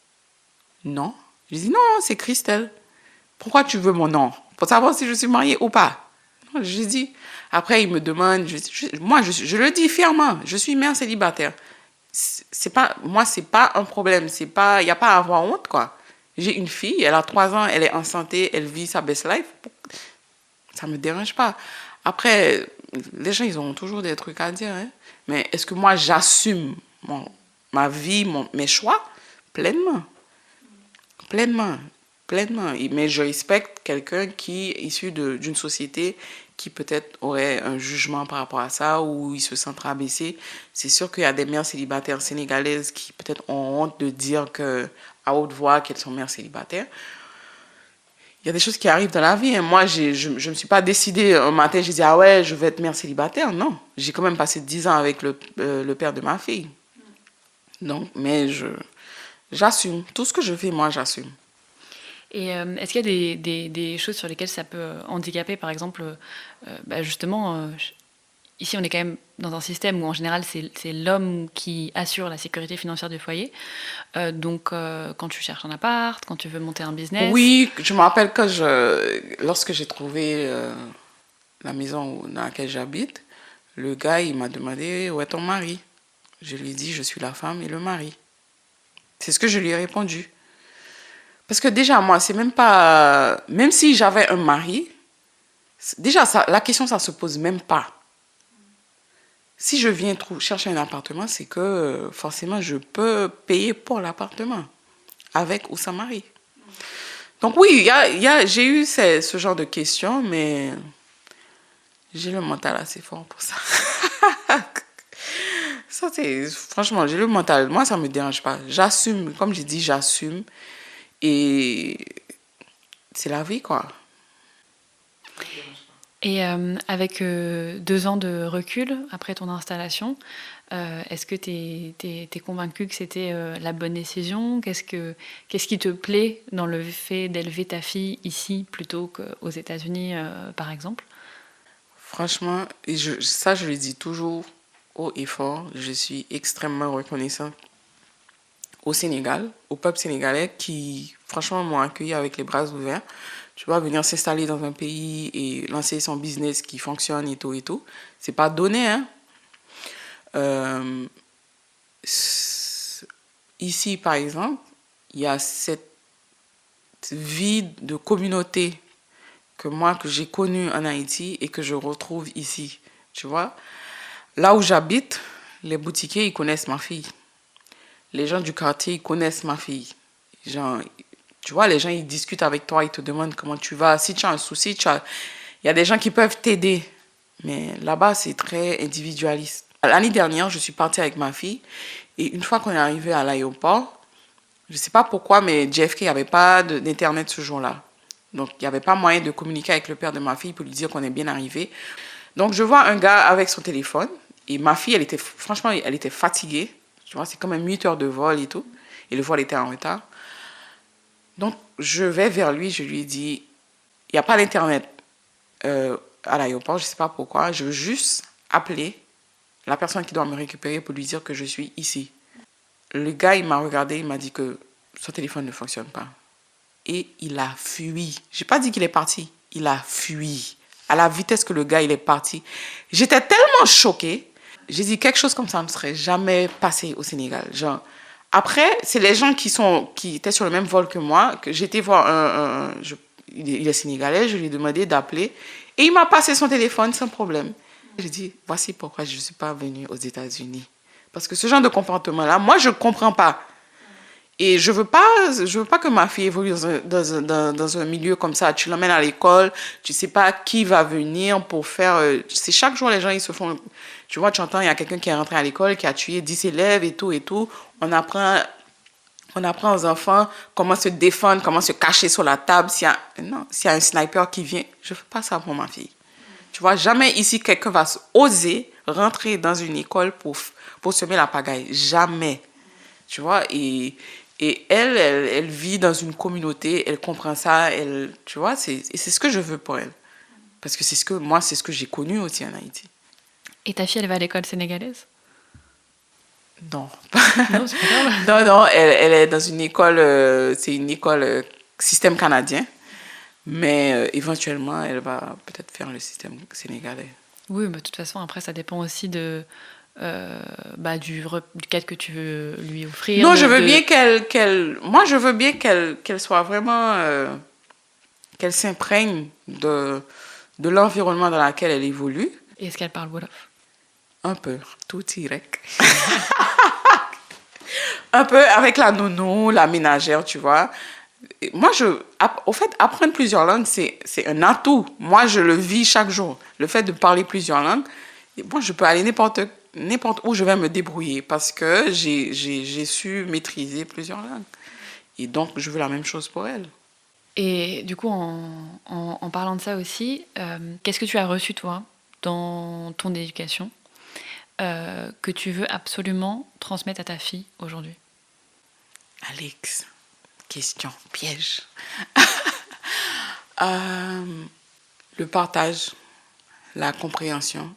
non. Je dis non, c'est Christelle. Pourquoi tu veux mon nom? Pour savoir si je suis mariée ou pas. Non, je dis. Après, ils me demandent. Moi, je le dis fièrement. Je suis mère célibataire. Moi, c'est pas un problème. Il n'y a pas à avoir honte, quoi. J'ai une fille, elle a 3 ans, elle est en santé, elle vit sa best life. Ça me dérange pas. Après, les gens, ils auront toujours des trucs à dire, hein. Mais est-ce que moi, j'assume ma vie, mes choix pleinement? Pleinement. Pleinement. Mais je respecte quelqu'un qui est issu d'une société qui peut-être aurait un jugement par rapport à ça ou il se sent rabaissé. C'est sûr qu'il y a des mères célibataires sénégalaises qui peut-être ont honte de dire à haute voix qu'elles sont mères célibataires. Il y a des choses qui arrivent dans la vie. Hein. Moi, je ne me suis pas décidée un matin, j'ai dit, ah ouais, je vais être mère célibataire. Non, j'ai quand même passé 10 ans avec le père de ma fille. Donc, mais j'assume. Tout ce que je fais, moi, j'assume. Et est-ce qu'il y a des choses sur lesquelles ça peut handicaper, par exemple, justement, ici on est quand même dans un système où en général c'est l'homme qui assure la sécurité financière du foyer. Donc quand tu cherches un appart, quand tu veux monter un business... Oui, je me rappelle que lorsque j'ai trouvé la maison dans laquelle j'habite, le gars il m'a demandé où est ton mari. Je lui ai dit je suis la femme et le mari. C'est ce que je lui ai répondu. Parce que déjà, moi, c'est même pas... Même si j'avais un mari, déjà, la question, ça se pose même pas. Si je viens chercher un appartement, c'est que forcément, je peux payer pour l'appartement, avec ou sans mari. Donc oui, j'ai eu ce genre de questions, mais j'ai le mental assez fort pour ça. Ça, franchement, j'ai le mental. Moi, ça ne me dérange pas. J'assume, comme j'ai dit, j'assume. Et c'est la vie, quoi. Et avec 2 ans de recul après ton installation, est-ce que tu es convaincu que c'était la bonne décision? Qu'est-ce qui te plaît dans le fait d'élever ta fille ici plutôt qu'aux États-Unis, par exemple? Franchement, ça, je le dis toujours haut et fort, je suis extrêmement reconnaissante au Sénégal, au peuple sénégalais qui, franchement, m'ont accueilli avec les bras ouverts. Tu vois, venir s'installer dans un pays et lancer son business qui fonctionne et tout. C'est pas donné, hein. Ici, par exemple, il y a cette vie de communauté que j'ai connue en Haïti et que je retrouve ici. Tu vois, là où j'habite, les boutiquiers, ils connaissent ma fille. Les gens du quartier, ils connaissent ma fille. Genre, tu vois, les gens, ils discutent avec toi, ils te demandent comment tu vas. Si tu as un souci, il y a des gens qui peuvent t'aider. Mais là-bas, c'est très individualiste. L'année dernière, je suis partie avec ma fille. Et une fois qu'on est arrivé à l'aéroport, je ne sais pas pourquoi, mais JFK n'avait pas d'Internet ce jour-là. Donc, il n'y avait pas moyen de communiquer avec le père de ma fille pour lui dire qu'on est bien arrivé. Donc, je vois un gars avec son téléphone. Et ma fille, franchement, elle était fatiguée. Tu vois, c'est quand même 8 heures de vol et tout. Et le vol était en retard. Donc, je vais vers lui, je lui dis, il n'y a pas d'Internet à l'aéroport, je ne sais pas pourquoi. Je veux juste appeler la personne qui doit me récupérer pour lui dire que je suis ici. Le gars, il m'a regardé, il m'a dit que son téléphone ne fonctionne pas. Et il a fui. Je n'ai pas dit qu'il est parti. Il a fui. À la vitesse que le gars, il est parti. J'étais tellement choquée. J'ai dit quelque chose comme ça ne serait jamais passé au Sénégal. Genre, après, c'est les gens qui étaient sur le même vol que moi, que j'étais voir il est sénégalais, je lui ai demandé d'appeler. Et il m'a passé son téléphone sans problème. J'ai dit, voici pourquoi je ne suis pas venue aux États-Unis. Parce que ce genre de comportement-là, moi, je ne comprends pas. Et je veux pas que ma fille évolue dans un milieu comme ça. Tu l'emmènes à l'école, tu sais pas qui va venir pour faire... c'est chaque jour, les gens, ils se font... Tu vois, tu entends, il y a quelqu'un qui est rentré à l'école, qui a tué 10 élèves et tout. On apprend aux enfants comment se défendre, comment se cacher sur la table. S'il y a un sniper qui vient, je ne fais pas ça pour ma fille. Tu vois, jamais ici, quelqu'un va oser rentrer dans une école pour semer la pagaille. Jamais. Tu vois, et elle vit dans une communauté, elle comprend ça, tu vois, c'est ce que je veux pour elle. Parce que c'est ce que j'ai connu aussi en Haïti. Et ta fille, elle va à l'école sénégalaise? Non. Non, c'est pas grave. Non, elle est dans une école, c'est une école système canadien, mais éventuellement, elle va peut-être faire le système sénégalais. Oui, mais de toute façon, après, ça dépend aussi du cadre que tu veux lui offrir. Non, je veux bien moi, je veux bien qu'elle soit vraiment, qu'elle s'imprègne de de l'environnement dans lequel elle évolue. Et est-ce qu'elle parle Wolof? Un peu, tout direct. Un peu avec la nounou, la ménagère, tu vois. Moi, au fait, apprendre plusieurs langues, c'est un atout. Moi, je le vis chaque jour. Le fait de parler plusieurs langues, moi, je peux aller n'importe où, je vais me débrouiller parce que j'ai su maîtriser plusieurs langues. Et donc, je veux la même chose pour elle. Et du coup, en parlant de ça aussi, qu'est-ce que tu as reçu, toi, dans ton éducation, que tu veux absolument transmettre à ta fille aujourd'hui? Alex, question piège. Le partage, la compréhension,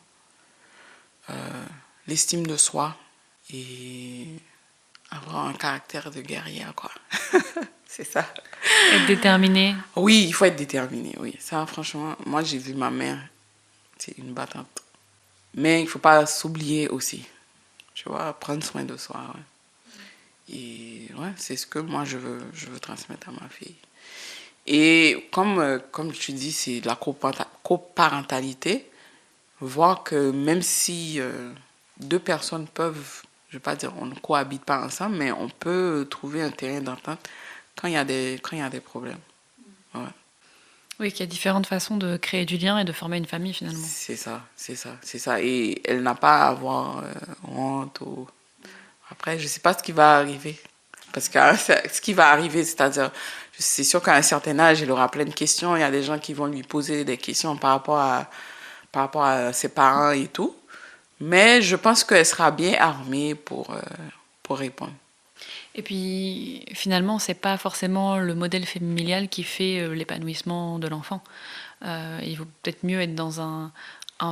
l'estime de soi et avoir un caractère de guerrière, quoi. C'est ça. Être déterminée. Oui, il faut être déterminé, oui. Ça, franchement, moi, j'ai vu ma mère, c'est une battante. Mais il ne faut pas s'oublier aussi. Tu vois, prendre soin de soi, ouais. Et ouais, c'est ce que moi, je veux transmettre à ma fille. Et comme tu dis, c'est de la coparentalité. Voir que même si deux personnes peuvent, je ne vais pas dire on ne cohabite pas ensemble, mais on peut trouver un terrain d'entente quand il y a des problèmes. Ouais. Oui, qu'il y a différentes façons de créer du lien et de former une famille finalement. C'est ça, c'est ça, c'est ça. Et elle n'a pas à avoir honte ou... Après, je ne sais pas ce qui va arriver. Parce que ce qui va arriver, c'est-à-dire, c'est sûr qu'à un certain âge, il aura plein de questions. Il y a des gens qui vont lui poser des questions par rapport à ses parents et tout. Mais je pense qu'elle sera bien armée pour répondre. Et puis, finalement, c'est pas forcément le modèle familial qui fait l'épanouissement de l'enfant. Il vaut peut-être mieux être dans un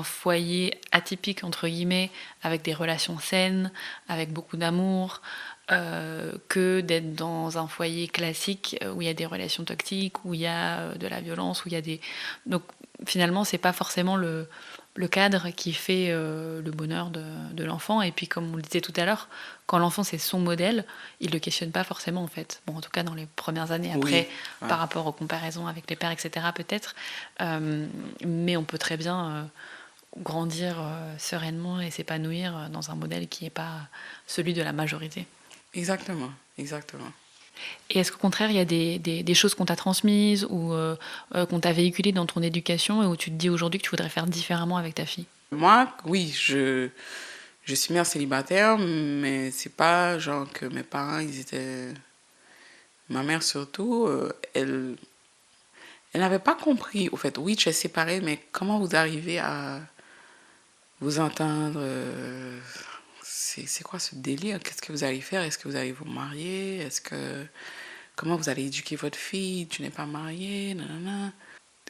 foyer atypique, entre guillemets, avec des relations saines, avec beaucoup d'amour, que d'être dans un foyer classique où il y a des relations toxiques, où il y a de la violence, où il y a des... Donc, finalement, c'est pas forcément le cadre qui fait le bonheur de l'enfant. Et puis, comme on le disait tout à l'heure, quand l'enfant c'est son modèle, il le questionne pas forcément en fait. Bon, en tout cas dans les premières années. Après, Oui, ouais. par rapport aux comparaisons avec les pères, etc. peut-être. Mais on peut très bien grandir sereinement et s'épanouir dans un modèle qui n'est pas celui de la majorité. Exactement, exactement. Et est-ce qu'au contraire, il y a des choses qu'on t'a transmises ou qu'on t'a véhiculées dans ton éducation et où tu te dis aujourd'hui que tu voudrais faire différemment avec ta fille? Moi, oui, je suis mère célibataire, mais c'est pas genre que mes parents, ils étaient... Ma mère surtout, elle n'avait pas compris. Au fait, oui, tu es séparée, mais comment vous arrivez à vous entendre c'est quoi ce délire? Qu'est-ce que vous allez faire? Est-ce que vous allez vous marier? Comment vous allez éduquer votre fille? Tu n'es pas mariée? Nanana.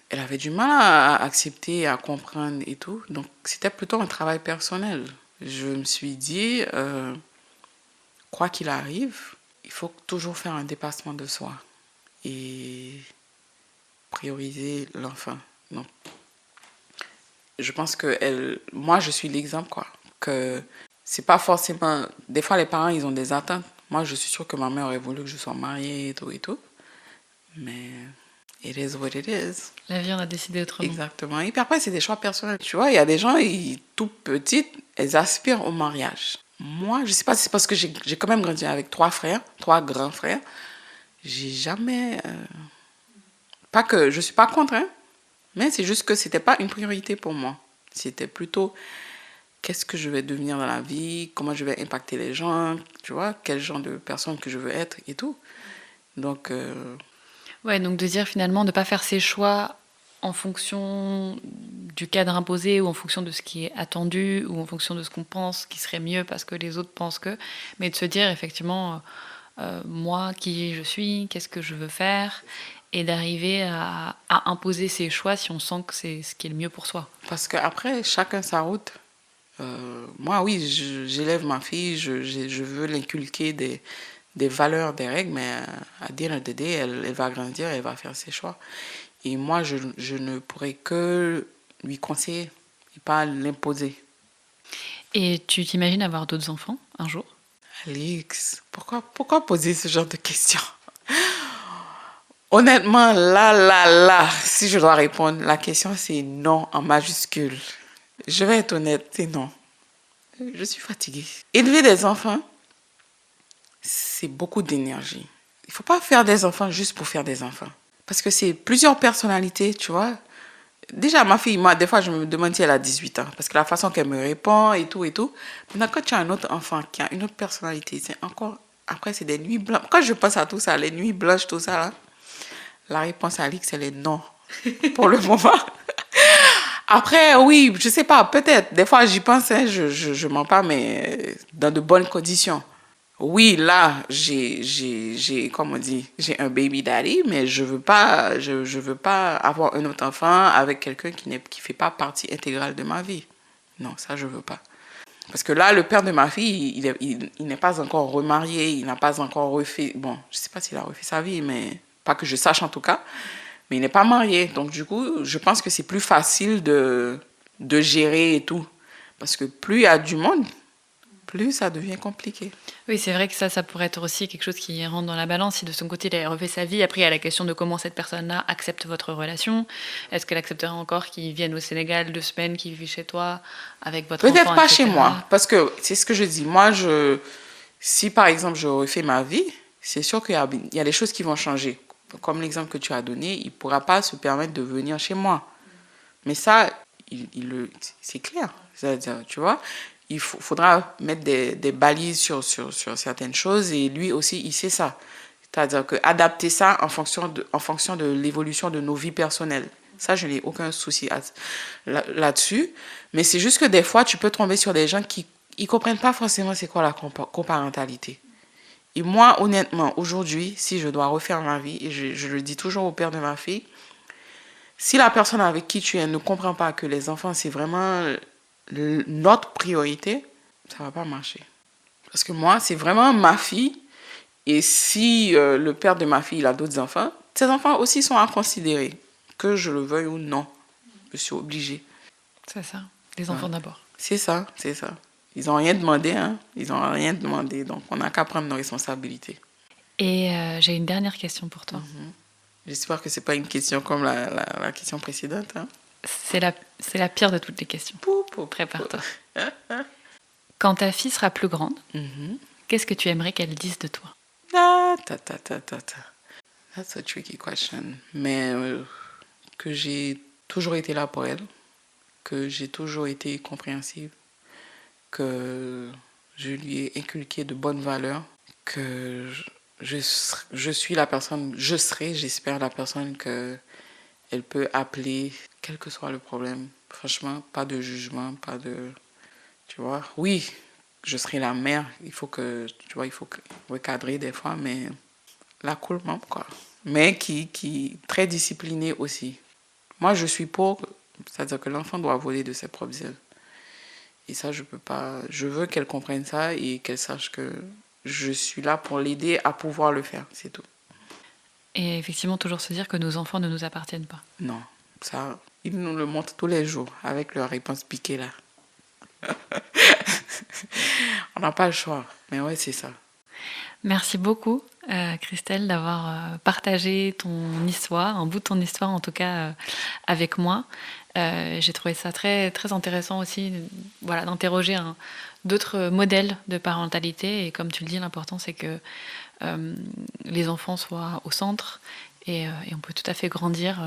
Elle avait du mal à accepter, à comprendre et tout. Donc, c'était plutôt un travail personnel. Je me suis dit, quoi qu'il arrive, il faut toujours faire un dépassement de soi et prioriser l'enfant. Donc, je pense que moi, je suis l'exemple, quoi. Que c'est pas forcément... Des fois, les parents, ils ont des attentes. Moi, je suis sûre que ma mère aurait voulu que je sois mariée et tout et tout. Mais it is what it is. La vie en a décidé autrement. Exactement. Et puis après, c'est des choix personnels. Tu vois, il y a des gens, tout petites, elles aspirent au mariage. Moi, je sais pas si c'est parce que j'ai quand même grandi avec 3 frères, 3 grands frères. J'ai jamais... Pas que je suis pas contre, hein, mais c'est juste que c'était pas une priorité pour moi. C'était plutôt qu'est-ce que je vais devenir dans la vie, comment je vais impacter les gens, tu vois, quel genre de personne que je veux être et tout. Donc... Ouais, donc de dire finalement de ne pas faire ses choix en fonction du cadre imposé ou en fonction de ce qui est attendu ou en fonction de ce qu'on pense qui serait mieux parce que les autres pensent que, mais de se dire effectivement, moi, qui je suis, qu'est-ce que je veux faire et d'arriver à imposer ses choix si on sent que c'est ce qui est le mieux pour soi. Parce qu'après, chacun sa route. Moi, oui, j'élève ma fille, je veux l'inculquer des valeurs, des règles, mais à the end of the day, elle va grandir, elle va faire ses choix. Et moi, je ne pourrais que lui conseiller et pas l'imposer. Et tu t'imagines avoir d'autres enfants un jour? Alix, pourquoi poser ce genre de questions? Honnêtement, là, si je dois répondre, la question c'est non en majuscule. Je vais être honnête, c'est non. Je suis fatiguée. Élever des enfants, c'est beaucoup d'énergie. Il ne faut pas faire des enfants juste pour faire des enfants. Parce que c'est plusieurs personnalités, tu vois. Déjà, ma fille, moi, des fois, je me demande si elle a 18 ans. Parce que la façon qu'elle me répond et tout. Maintenant, quand tu as un autre enfant qui a une autre personnalité, c'est encore... Après, c'est des nuits blanches. Quand je pense à tout ça, les nuits blanches, tout ça, là, la réponse à Alix, elle est non. Pour le moment. Après, oui, je sais pas, peut-être. Des fois, j'y pense, hein, je mens pas, mais dans de bonnes conditions. Oui, là, comme on dit, j'ai un baby daddy, mais je veux pas avoir un autre enfant avec quelqu'un qui fait pas partie intégrale de ma vie. Non, ça, je veux pas. Parce que là, le père de ma fille, il n'est pas encore remarié, il n'a pas encore refait, bon, je sais pas s'il a refait sa vie, mais pas que je sache en tout cas, mais il n'est pas marié. Donc, du coup, je pense que c'est plus facile de gérer et tout. Parce que plus il y a du monde, plus ça devient compliqué. Oui, c'est vrai que ça pourrait être aussi quelque chose qui rentre dans la balance. Si de son côté, il a refait sa vie, après il y a la question de comment cette personne-là accepte votre relation. Est-ce qu'elle accepterait encore qu'il vienne au Sénégal 2 semaines, qu'il vit chez toi avec votre enfant, peut-être pas etc. chez moi, parce que c'est ce que je dis. Moi, si par exemple je refais ma vie, c'est sûr qu'il y a des choses qui vont changer. Comme l'exemple que tu as donné, il ne pourra pas se permettre de venir chez moi. Mais ça, c'est clair. C'est-à-dire, tu vois, il faudra mettre des balises sur certaines choses et lui aussi, il sait ça. C'est-à-dire adapter ça en fonction de l'évolution de nos vies personnelles. Ça, je n'ai aucun souci là-dessus. Mais c'est juste que des fois, tu peux tomber sur des gens qui ne comprennent pas forcément c'est quoi la coparentalité. Et moi, honnêtement, aujourd'hui, si je dois refaire ma vie, et je le dis toujours au père de ma fille, si la personne avec qui tu es ne comprend pas que les enfants, c'est vraiment notre priorité, ça ne va pas marcher. Parce que moi, c'est vraiment ma fille. Et si le père de ma fille il a d'autres enfants, ces enfants aussi sont à considérer, que je le veuille ou non. Je suis obligée. C'est ça, les enfants d'abord. C'est ça. Ils n'ont rien demandé, hein. Ils n'ont rien demandé, donc on n'a qu'à prendre nos responsabilités. Et j'ai une dernière question pour toi. J'espère que ce n'est pas une question comme la question précédente. Hein. C'est la pire de toutes les questions. Prépare-toi. Quand ta fille sera plus grande, qu'est-ce que tu aimerais qu'elle dise de toi? That's a tricky question. Mais que j'ai toujours été là pour elle, que j'ai toujours été compréhensive, que je lui ai inculqué de bonnes valeurs, que je suis la personne, je serai, j'espère, la personne qu'elle peut appeler, quel que soit le problème. Franchement, pas de jugement, pas de... Tu vois, oui, je serai la mère, il faut recadrer des fois, mais la cool maman, quoi. Mais qui très disciplinée aussi. Moi, je suis pour, c'est-à-dire que l'enfant doit voler de ses propres ailes. Et ça, je peux pas. Je veux qu'elle comprenne ça et qu'elle sache que je suis là pour l'aider à pouvoir le faire, c'est tout. Et effectivement, toujours se dire que nos enfants ne nous appartiennent pas. Non, ça, ils nous le montrent tous les jours avec leur réponse piquée là. On n'a pas le choix, mais ouais, c'est ça. Merci beaucoup, Christelle, d'avoir partagé ton histoire, un bout de ton histoire en tout cas, avec moi. J'ai trouvé ça très, très intéressant aussi d'interroger d'autres modèles de parentalité. Et comme tu le dis, l'important, c'est que les enfants soient au centre et on peut tout à fait grandir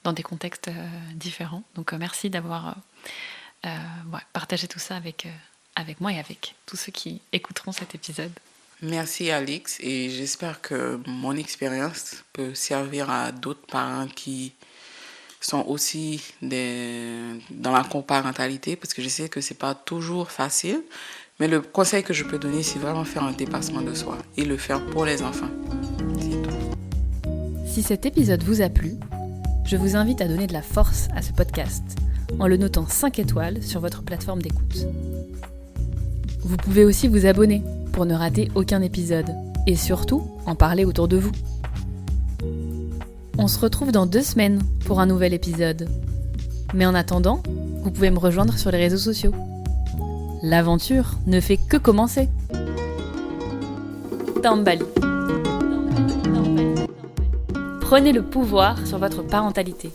dans des contextes différents. Donc, merci d'avoir partagé tout ça avec moi et avec tous ceux qui écouteront cet épisode. Merci Alix, et j'espère que mon expérience peut servir à d'autres parents qui sont aussi dans la coparentalité, parce que je sais que c'est pas toujours facile, mais le conseil que je peux donner, c'est vraiment faire un dépassement de soi et le faire pour les enfants. C'est tout. Si cet épisode vous a plu, je vous invite à donner de la force à ce podcast en le notant 5 étoiles sur votre plateforme d'écoute. Vous pouvez aussi vous abonner pour ne rater aucun épisode et surtout en parler autour de vous. On se retrouve dans 2 semaines pour un nouvel épisode. Mais en attendant, vous pouvez me rejoindre sur les réseaux sociaux. L'aventure ne fait que commencer. Tambali. Prenez le pouvoir sur votre parentalité.